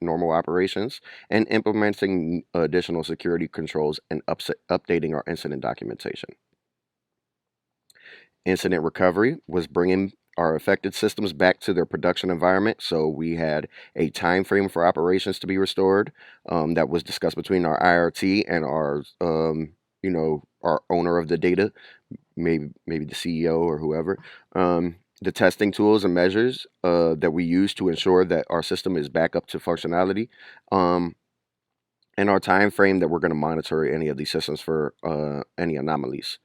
normal operations, and implementing additional security controls and updating our incident documentation. Incident recovery was bringing our affected systems back to their production environment. So we had a time frame for operations to be restored that was discussed between our IRT and our, our owner of the data, maybe the CEO or whoever. The testing tools and measures that we use to ensure that our system is back up to functionality, and our time frame that we're going to monitor any of these systems for any anomalies.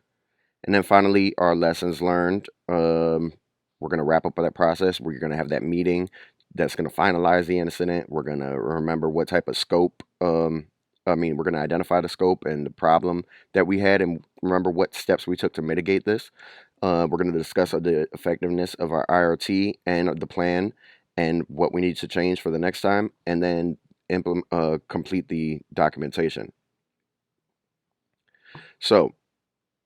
And then finally, our lessons learned. We're going to wrap up that process. We're going to have that meeting that's going to finalize the incident. We're going to remember what type of scope. We're going to identify the scope and the problem that we had and remember what steps we took to mitigate this. We're going to discuss the effectiveness of our IRT and the plan and what we need to change for the next time, and then complete the documentation. So,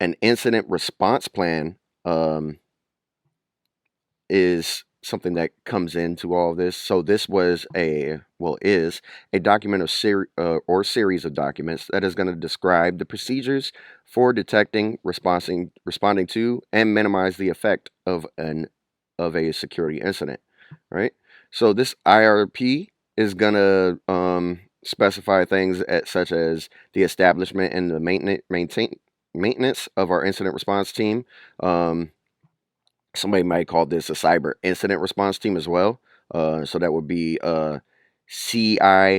an incident response plan is something that comes into all of this. So this is a document of series of documents that is going to describe the procedures for detecting, responding to, and minimize the effect of a security incident. Right. So this IRP is going to specify things such as the establishment and the maintenance of our incident response team. Somebody might call this a cyber incident response team as well. So that would be CIRT,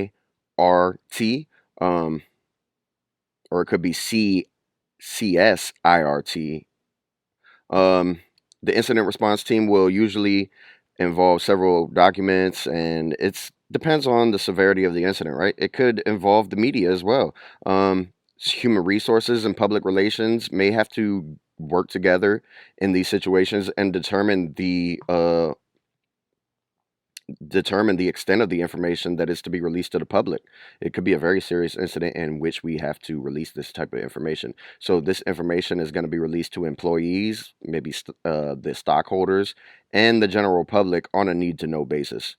or it could be CSIRT. The incident response team will usually involve several documents, and it depends on the severity of the incident, right? It could involve the media as well. Human resources and public relations may have to work together in these situations and determine the extent of the information that is to be released to the public. It could be a very serious incident in which we have to release this type of information. So this information is going to be released to employees, maybe the stockholders, and the general public on a need-to-know basis.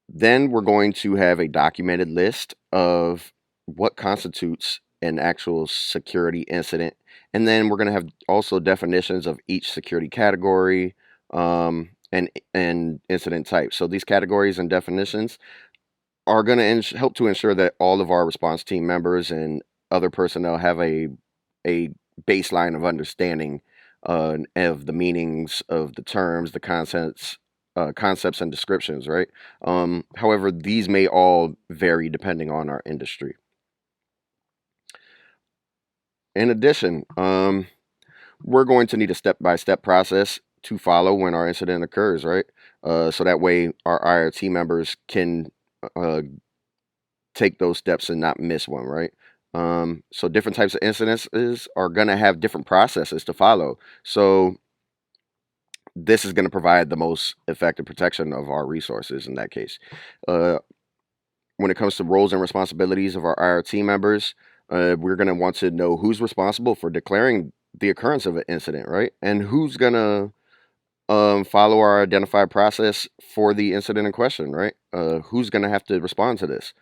Then we're going to have a documented list of what constitutes an actual security incident. And then we're going to have also definitions of each security category and incident type. So these categories and definitions are going to help to ensure that all of our response team members and other personnel have a baseline of understanding of the meanings of the terms, the concepts and descriptions, right? However, these may all vary depending on our industry. In addition, we're going to need a step-by-step process to follow when our incident occurs, right? So that way our IRT members can take those steps and not miss one, right? So different types of incidents are going to have different processes to follow. So this is going to provide the most effective protection of our resources in that case. When it comes to roles and responsibilities of our IRT members, we're going to want to know who's responsible for declaring the occurrence of an incident, right? And who's going to follow our identified process for the incident in question, right? Who's going to have to respond to this?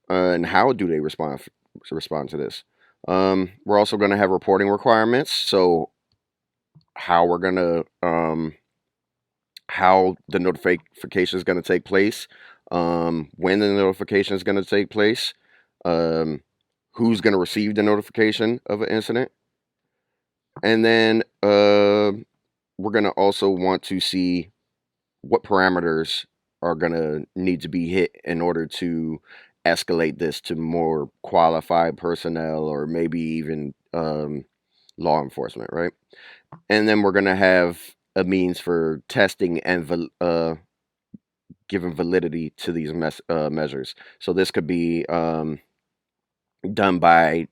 And how do they respond to this? We're also going to have reporting requirements. So how we're going to how the notification is going to take place, when the notification is going to take place, who's going to receive the notification of an incident, and then we're going to also want to see what parameters are going to need to be hit in order to escalate this to more qualified personnel or maybe even law enforcement, right? And then we're going to have a means for testing and giving validity to these measures. So this could be done by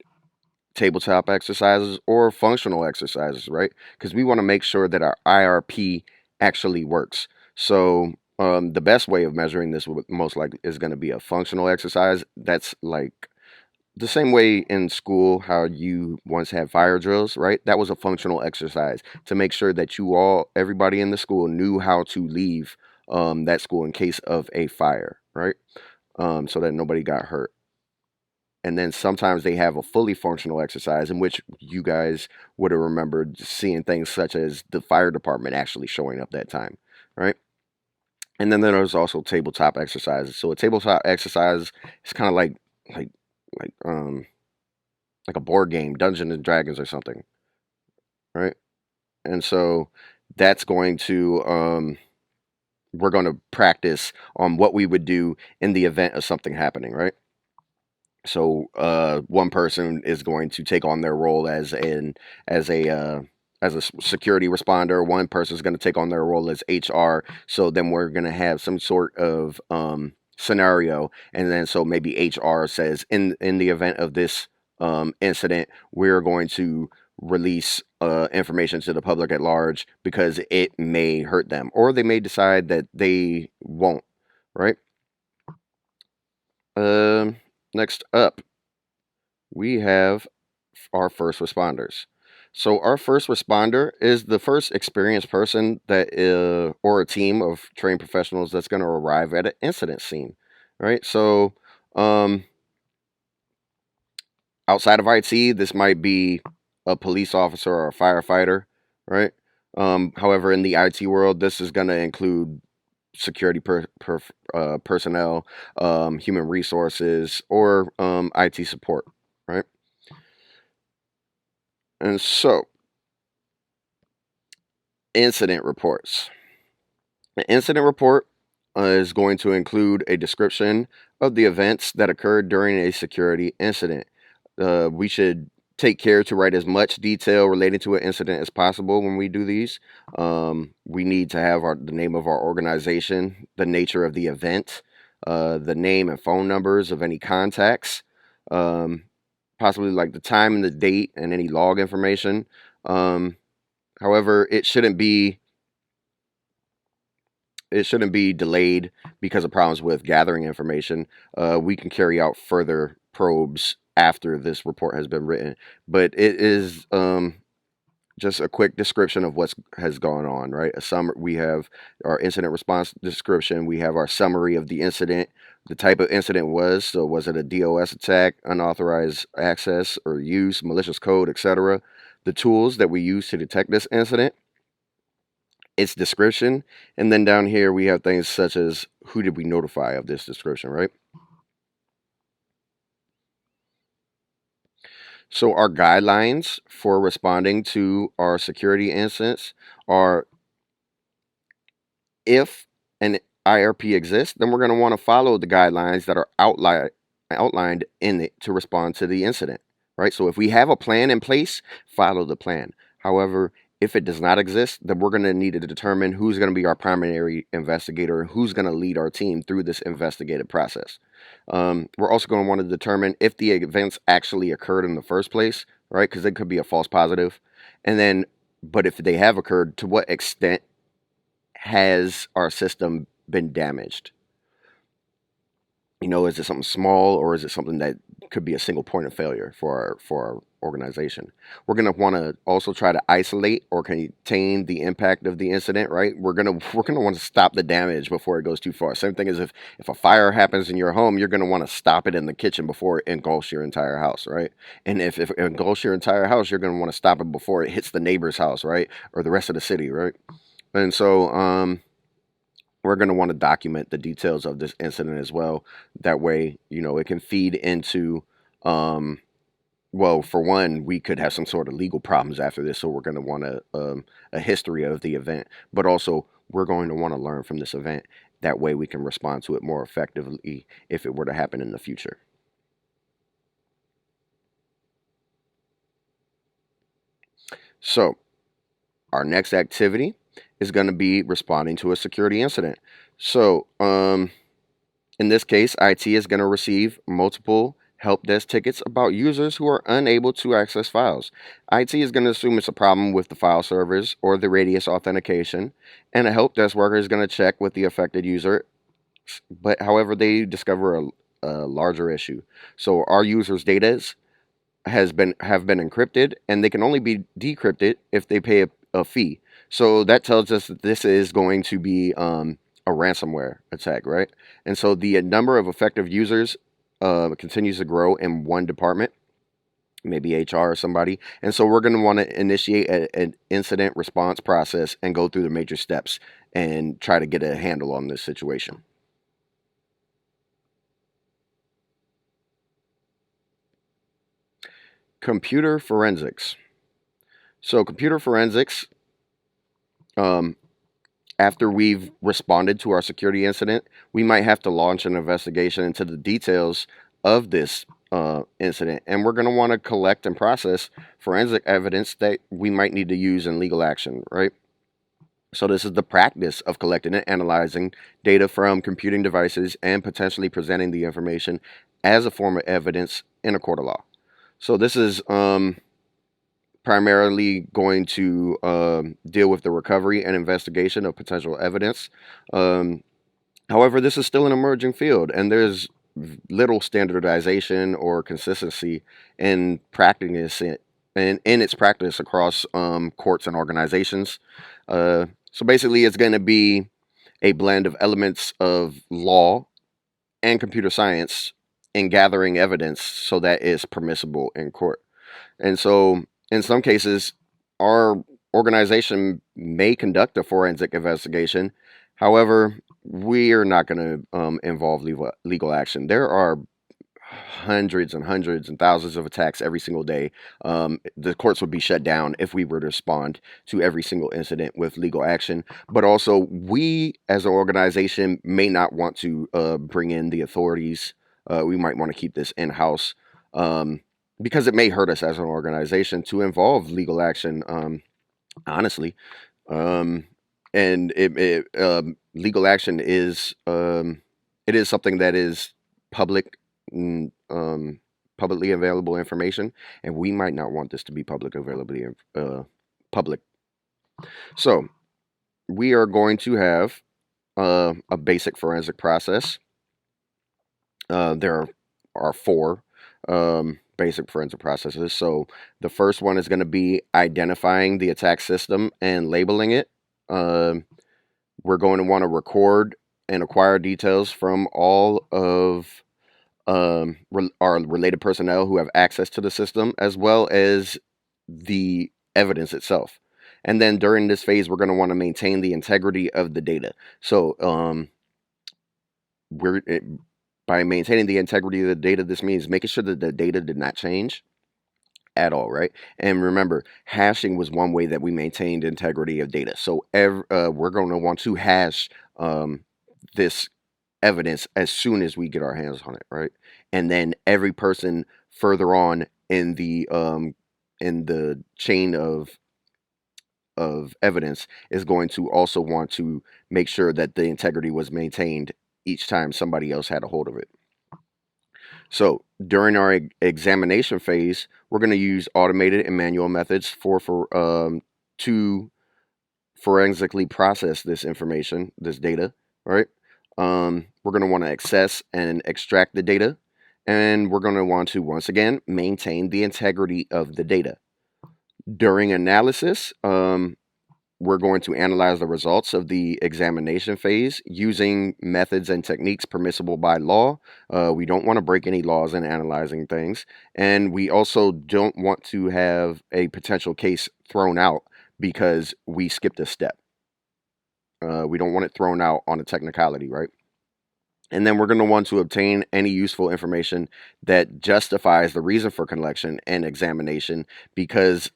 tabletop exercises or functional exercises, right? Because we want to make sure that our IRP actually works. So the best way of measuring this most likely is going to be a functional exercise. That's like the same way in school, how you once had fire drills, right? That was a functional exercise to make sure that everybody in the school knew how to leave that school in case of a fire, right? So that nobody got hurt. And then sometimes they have a fully functional exercise in which you guys would have remembered seeing things such as the fire department actually showing up that time, right? And then there's also tabletop exercises. So a tabletop exercise is kind of like like like a board game, Dungeons and Dragons or something, right? And so that's going to we're going to practice on what we would do in the event of something happening, right? So one person is going to take on their role as a security responder. One person is going to take on their role as HR. So then we're going to have some sort of scenario, and then so maybe HR says in the event of this incident, we're going to release information to the public at large because it may hurt them, or they may decide that they won't. Right. Um, Next up, we have our first responders. So our first responder is the first experienced person or a team of trained professionals that's going to arrive at an incident scene, right? So um, outside of IT, this might be a police officer or a firefighter, right? However, in the IT world, this is going to include security personnel, human resources, or IT support, right? And so, incident reports. An incident report is going to include a description of the events that occurred during a security incident. We should take care to write as much detail relating to an incident as possible when we do these. We need to have the name of our organization, the nature of the event, the name and phone numbers of any contacts, um, possibly like the time and the date and any log information. However, it shouldn't be delayed because of problems with gathering information. We can carry out further probes after this report has been written, but it is just a quick description of what has gone on. Right, we have our incident response description. We have our summary of the incident. The type of incident was, so was it a DOS attack, unauthorized access or use, malicious code, etc. The tools that we use to detect this incident, its description, and then down here we have things such as who did we notify of this description, right? So our guidelines for responding to our security incidents are, if an IRP exists, then we're going to want to follow the guidelines that are outlined in it to respond to the incident, right? So if we have a plan in place, follow the plan. However, if it does not exist, then we're going to need to determine who's going to be our primary investigator and who's going to lead our team through this investigative process. We're also going to want to determine if the events actually occurred in the first place, right? Because it could be a false positive. And then, but if they have occurred, to what extent has our system been damaged? Is it something small, or is it something that could be a single point of failure for our organization? We're going to want to also try to isolate or contain the impact of the incident, right? We're going to want to stop the damage before it goes too far. Same thing as if a fire happens in your home, you're going to want to stop it in the kitchen before it engulfs your entire house, right? And if it engulfs your entire house, you're going to want to stop it before it hits the neighbor's house, right? Or the rest of the city, right? And so we're going to want to document the details of this incident as well. That way, it can feed into, well, for one, we could have some sort of legal problems after this. So we're going to want a history of the event, but also we're going to want to learn from this event. That way we can respond to it more effectively if it were to happen in the future. So our next activity is going to be responding to a security incident. So, in this case, IT is going to receive multiple help desk tickets about users who are unable to access files. IT is going to assume it's a problem with the file servers or the Radius authentication, and a help desk worker is going to check with the affected user. But however, they discover a larger issue. So our users' data have been encrypted, and they can only be decrypted if they pay a fee. So that tells us that this is going to be a ransomware attack, right? And so the number of effective users continues to grow in one department, maybe HR or somebody. And so we're going to want to initiate an incident response process and go through the major steps and try to get a handle on this situation. Computer forensics. So computer forensics, um, after we've responded to our security incident, we might have to launch an investigation into the details of this incident. And we're going to want to collect and process forensic evidence that we might need to use in legal action, right? So, this is the practice of collecting and analyzing data from computing devices and potentially presenting the information as a form of evidence in a court of law. So, this is primarily going to deal with the recovery and investigation of potential evidence. Um, However, this is still an emerging field, and there's little standardization or consistency in practice in its practice across courts and organizations. So basically, it's going to be a blend of elements of law and computer science in gathering evidence so that it's permissible in court. And so, in some cases, our organization may conduct a forensic investigation. However, we are not going to involve legal action. There are hundreds and thousands of attacks every single day. The courts would be shut down if we were to respond to every single incident with legal action. But also, we as an organization may not want to bring in the authorities. We might want to keep this in house because it may hurt us as an organization to involve legal action. Honestly, um, and legal action is it is something that is public, publicly available information, and we might not want this to be public. So we are going to have a basic forensic process. There are four basic forensic processes. So the first one is going to be identifying the attack system and labeling it. Um we're going to want to record and acquire details from all of our related personnel who have access to the system, as well as the evidence itself. And then during this phase, we're going to want to maintain the integrity of the data. So, we're by maintaining the integrity of the data, this means making sure that the data did not change at all, right? And remember, hashing was one way that we maintained integrity of data. So we're going to want to hash this evidence as soon as we get our hands on it, right? And then every person further on in the chain of evidence is going to also want to make sure that the integrity was maintained each time somebody else had a hold of it. So during our examination phase, we're going to use automated and manual methods to forensically process this information, this data, right? We're going to want to access and extract the data, and we're going to want to once again maintain the integrity of the data. During analysis, we're going to analyze the results of the examination phase using methods and techniques permissible by law. We don't want to break any laws in analyzing things. And we also don't want to have a potential case thrown out because we skipped a step. We don't want it thrown out on a technicality, right? And then we're going to want to obtain any useful information that justifies the reason for collection and examination, because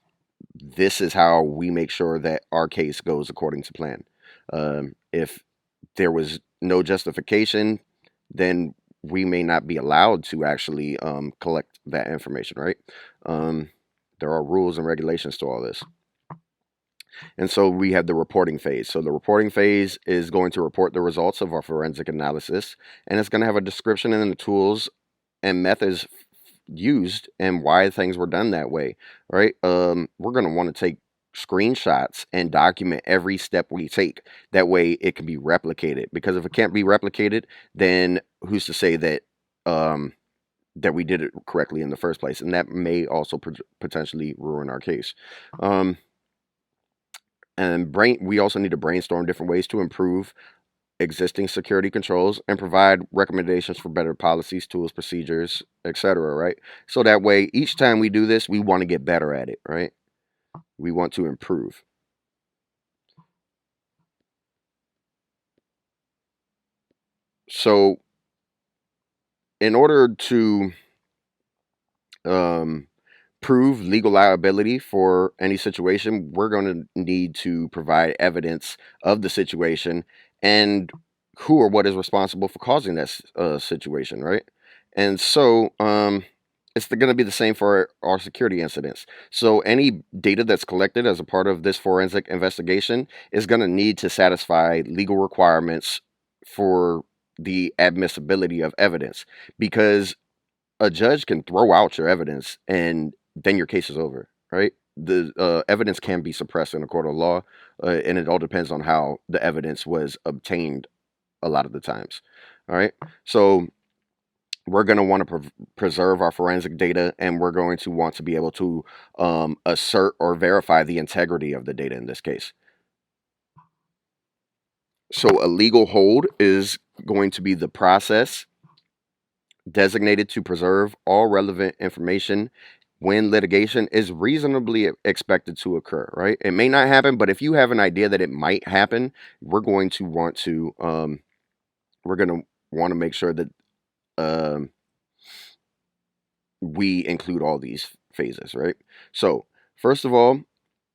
this is how we make sure that our case goes according to plan. If there was no justification, then we may not be allowed to actually collect that information, right? There are rules and regulations to all this. And so we have the reporting phase. So the reporting phase is going to report the results of our forensic analysis, and it's going to have a description and the tools and methods used and why things were done that way, right? We're going to want to take screenshots and document every step we take. That way it can be replicated, because if it can't be replicated, then who's to say that um, that we did it correctly in the first place, and that may also potentially ruin our case. Um, and we also need to brainstorm different ways to improve existing security controls and provide recommendations for better policies, tools, procedures, etc. Right? So that way, each time we do this, we want to get better at it. Right? We want to improve. So, in order to um, prove legal liability for any situation, we're going to need to provide evidence of the situation and who or what is responsible for causing that situation, right? And so it's going to be the same for our security incidents. So any data that's collected as a part of this forensic investigation is going to need to satisfy legal requirements for the admissibility of evidence, because a judge can throw out your evidence and then your case is over, right? The evidence can be suppressed in a court of law, and it all depends on how the evidence was obtained a lot of the times. All right. So we're going to want to preserve our forensic data, and we're going to want to be able to assert or verify the integrity of the data in this case. So a legal hold is going to be the process designated to preserve all relevant information when litigation is reasonably expected to occur, right? It may not happen, but if you have an idea that it might happen, we're going to want to make sure that um, we include all these phases, right? So, first of all,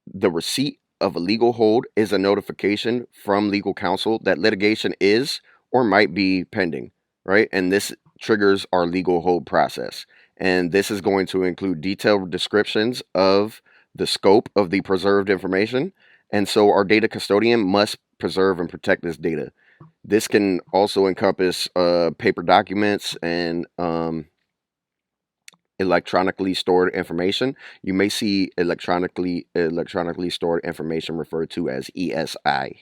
the receipt of a legal hold is a notification from legal counsel that litigation is or might be pending, right? And this triggers our legal hold process. And this is going to include detailed descriptions of the scope of the preserved information. And so our data custodian must preserve and protect this data. This can also encompass paper documents and electronically stored information. You may see electronically stored information referred to as ESI.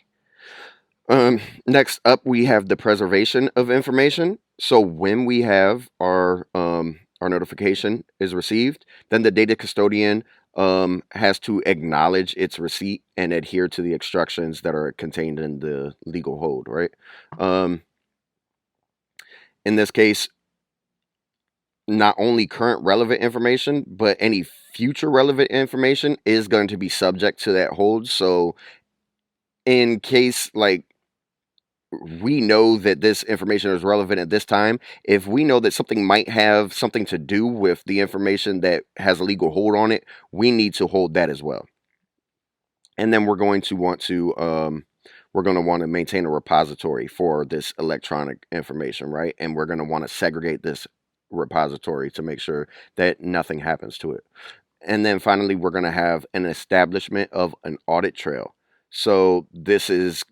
Next up, we have the preservation of information. So when we have our notification is received, then the data custodian has to acknowledge its receipt and adhere to the instructions that are contained in the legal hold. Right. Um, in this case, not only current relevant information, but any future relevant information is going to be subject to that hold. So, in case like we know that this information is relevant at this time, if we know that something might have something to do with the information that has a legal hold on it, we need to hold that as well. And then we're going to want to maintain a repository for this electronic information, right? And we're going to want to segregate this repository to make sure that nothing happens to it. And then finally, we're going to have an establishment of an audit trail. So this is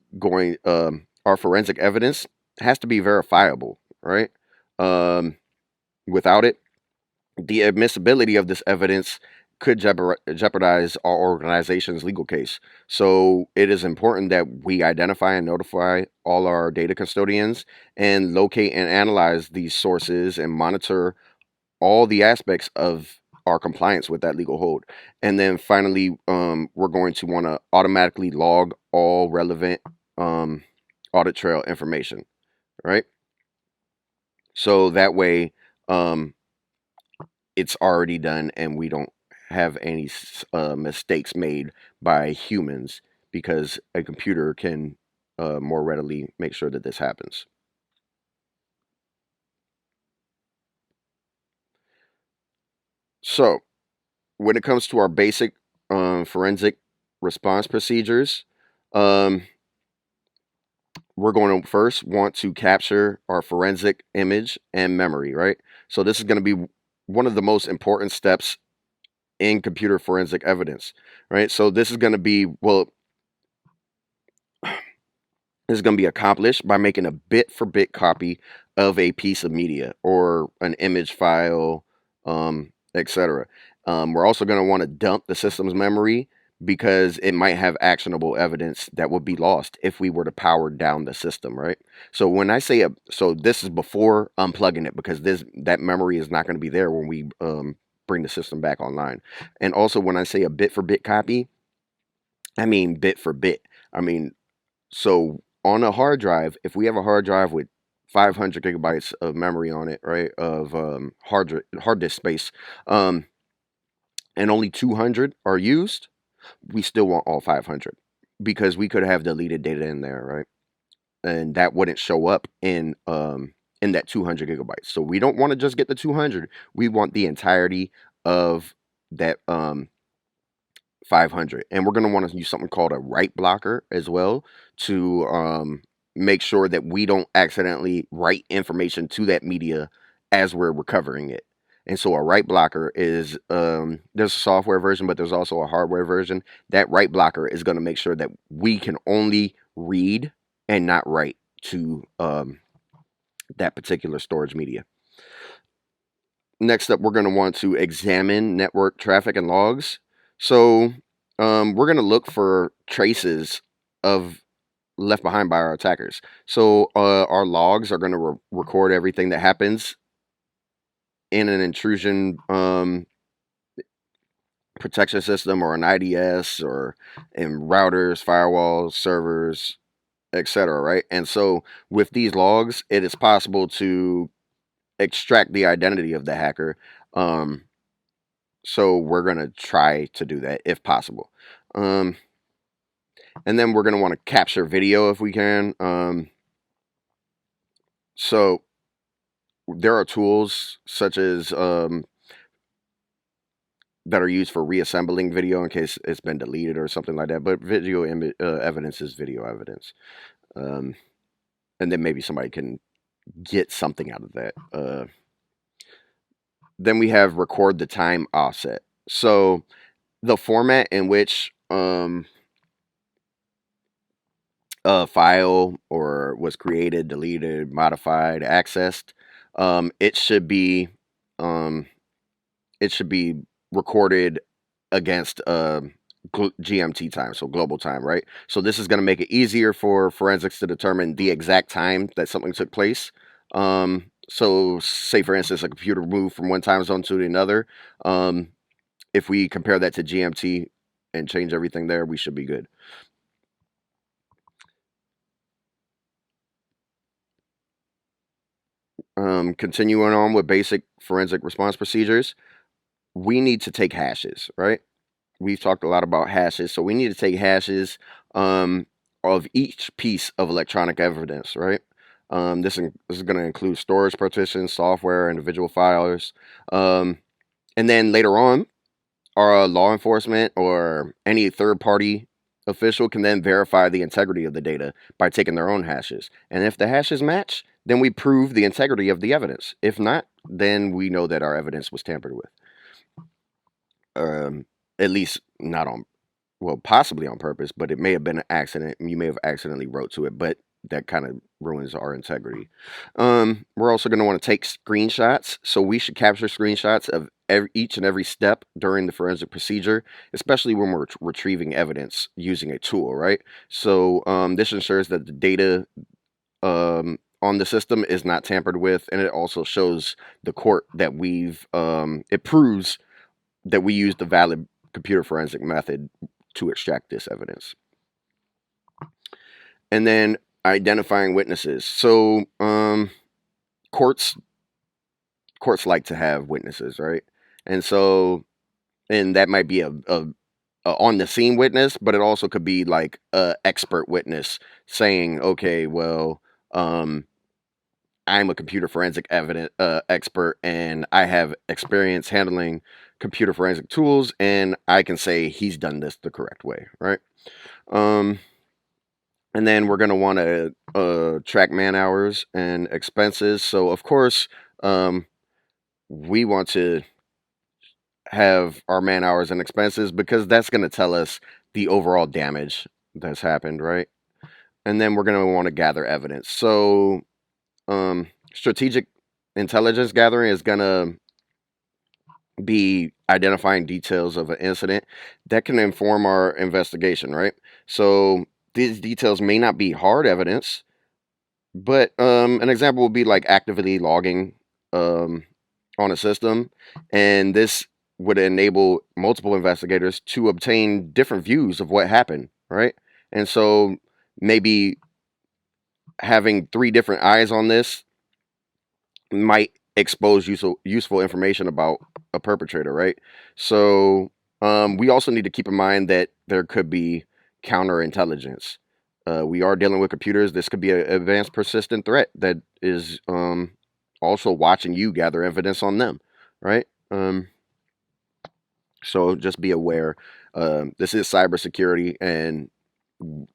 our forensic evidence has to be verifiable, right? Um, Without it, the admissibility of this evidence could jeopardize our organization's legal case. So it is important that we identify and notify all our data custodians and locate and analyze these sources and monitor all the aspects of our compliance with that legal hold. And then finally, we're going to want to automatically log all relevant um, audit trail information, right? So that way, um, it's already done and we don't have any mistakes made by humans, because a computer can more readily make sure that this happens. So, when it comes to our basic forensic response procedures, um, we're going to first want to capture our forensic image and memory, right? So this is going to be one of the most important steps in computer forensic evidence, right? So this is going to be, well, this is going to be accomplished by making a bit for bit copy of a piece of media or an image file, etc. We're also going to want to dump the system's memory because it might have actionable evidence that would be lost if we were to power down the system, right? So when I say so this is before unplugging it, because that memory is not going to be there when we bring the system back online. And also when I say a bit for bit copy, I mean bit for bit. I mean, so on a hard drive, if we have a hard drive with 500 gigabytes of memory on it, right, of hard disk space, um, and only 200 are used, we still want all 500, because we could have deleted data in there, right? And that wouldn't show up in that 200 gigabytes. So we don't want to just get the 200. We want the entirety of that 500. And we're going to want to use something called a write blocker as well to make sure that we don't accidentally write information to that media as we're recovering it. And so a write blocker is there's a software version, but there's also a hardware version. That write blocker is going to make sure that we can only read and not write to that particular storage media. Next up, we're going to want to examine network traffic and logs. So we're going to look for traces of left behind by our attackers. So our logs are going to record everything that happens in an intrusion protection system, or an IDS, or in routers, firewalls, servers, etc. Right? And so with these logs, it is possible to extract the identity of the hacker. So we're going to try to do that if possible. And then we're going to want to capture video if we can. So there are tools such as that are used for reassembling video in case it's been deleted or something like that. But video evidence is video evidence. And then maybe somebody can get something out of that. Then we have record the time offset. So the format in which a file or was created, deleted, modified, accessed, it should be recorded against GMT time, so global time, right? So this is going to make it easier for forensics to determine the exact time that something took place. So say for instance a computer moved from one time zone to another. If we compare that to GMT and change everything there, we should be good. Continuing on with basic forensic response procedures, we need to take hashes, right? We've talked a lot about hashes, so we need to take hashes of each piece of electronic evidence, right? This is going to include storage partitions, software, individual files, and then later on, our law enforcement or any third-party official can then verify the integrity of the data by taking their own hashes. And if the hashes match, then we prove the integrity of the evidence. If not, then we know that our evidence was tampered with. At least not on, well, possibly on purpose, but it may have been an accident. You may have accidentally wrote to it, but that kind of ruins our integrity. We're also going to want to take screenshots. So we should capture screenshots of each and every step during the forensic procedure, especially when we're retrieving evidence using a tool, right? So this ensures that the data on the system is not tampered with, and it also shows the court that it proves that we used the valid computer forensic method to extract this evidence. And then identifying witnesses. So courts like to have witnesses, right? And so, and that might be a on the scene witness, but it also could be like a expert witness saying, okay, well, I'm a computer forensic expert, and I have experience handling computer forensic tools, and I can say he's done this the correct way, right? And then we're going to want to track man hours and expenses. So, of course, we want to have our man hours and expenses because that's going to tell us the overall damage that's happened, right? And then we're going to want to gather evidence. So, strategic intelligence gathering is going to be identifying details of an incident that can inform our investigation, right? So these details may not be hard evidence, but an example would be like actively logging um, on a system, and this would enable multiple investigators to obtain different views of what happened, right? And so maybe having three different eyes on this might expose useful information about a perpetrator, right? So we also need to keep in mind that there could be counterintelligence. We are dealing with computers. This could be an advanced persistent threat that is also watching you gather evidence on them, right? So just be aware. This is cybersecurity, and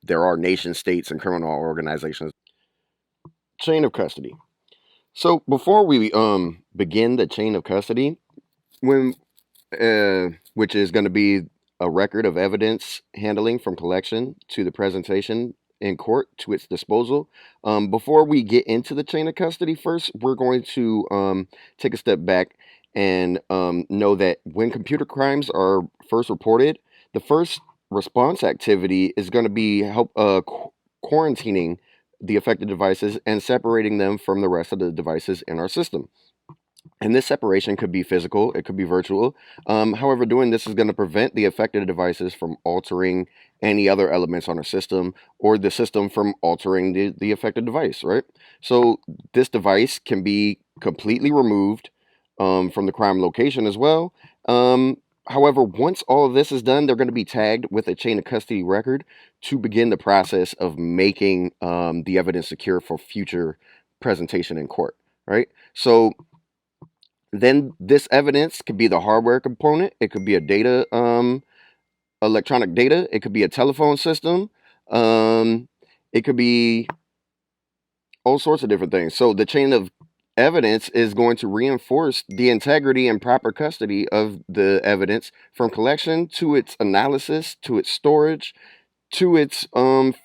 there are nation states and criminal organizations. Chain of custody. So before we begin the chain of custody, when which is going to be a record of evidence handling from collection to the presentation in court to its disposal. Before we get into the chain of custody, first we're going to take a step back and know that when computer crimes are first reported, the first response activity is going to be help quarantining the affected devices and separating them from the rest of the devices in our system. And this separation could be physical, it could be virtual. However, doing this is going to prevent the affected devices from altering any other elements on our system or the system from altering the affected device, right? So this device can be completely removed from the crime location as well. However, once all of this is done, they're going to be tagged with a chain of custody record to begin the process of making the evidence secure for future presentation in court, right? So then this evidence could be the hardware component. It could be a data, electronic data. It could be a telephone system. Um, it could be all sorts of different things. So the chain of evidence is going to reinforce the integrity and proper custody of the evidence from collection to its analysis, to its storage, to its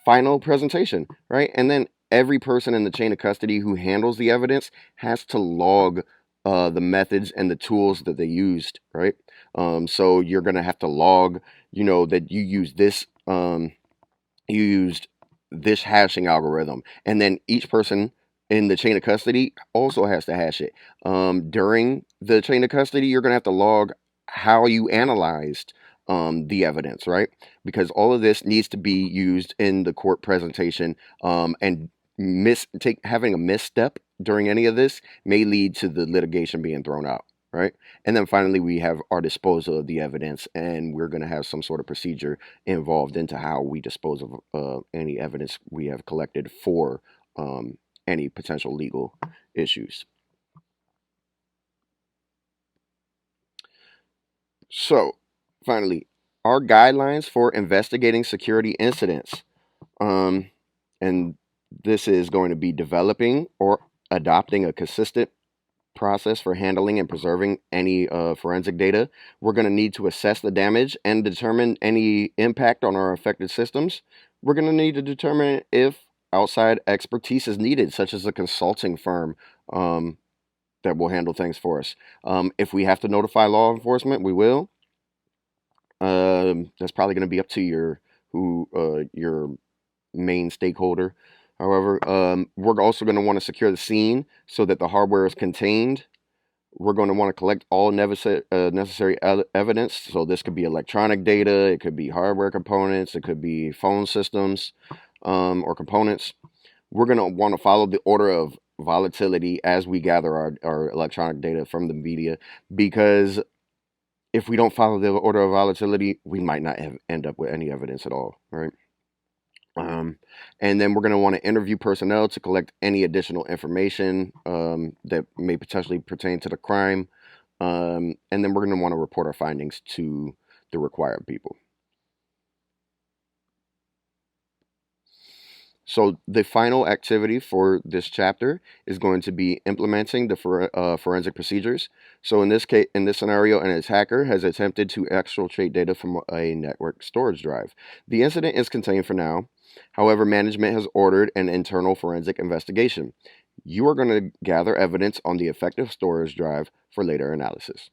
final presentation, right? And then every person in the chain of custody who handles the evidence has to log the methods and the tools that they used, right? So you're gonna have to log, that you used this hashing algorithm, and then each person in the chain of custody also has to hash it. During the chain of custody, you're gonna have to log how you analyzed the evidence, right? Because all of this needs to be used in the court presentation, and having a misstep during any of this may lead to the litigation being thrown out, right? And then finally, we have our disposal of the evidence, and we're going to have some sort of procedure involved into how we dispose of any evidence we have collected for any potential legal issues. So, finally, our guidelines for investigating security incidents. Um, and this is going to be developing or adopting a consistent process for handling and preserving any forensic data. We're going to need to assess the damage and determine any impact on our affected systems. We're going to need to determine if outside expertise is needed, such as a consulting firm that will handle things for us. If we have to notify law enforcement, we will. That's probably going to be up to your main stakeholder. However, we're also going to want to secure the scene so that the hardware is contained. We're going to want to collect all necessary evidence. So this could be electronic data, it could be hardware components, it could be phone systems or components. We're going to want to follow the order of volatility as we gather our electronic data from the media, because if we don't follow the order of volatility, we might not end up with any evidence at all, right? And then we're going to want to interview personnel to collect any additional information that may potentially pertain to the crime. And then we're going to want to report our findings to the required people. So the final activity for this chapter is going to be implementing the forensic procedures. So in this case, in this scenario, an attacker has attempted to exfiltrate data from a network storage drive. The incident is contained for now. However, management has ordered an internal forensic investigation. You are going to gather evidence on the effective storage drive for later analysis.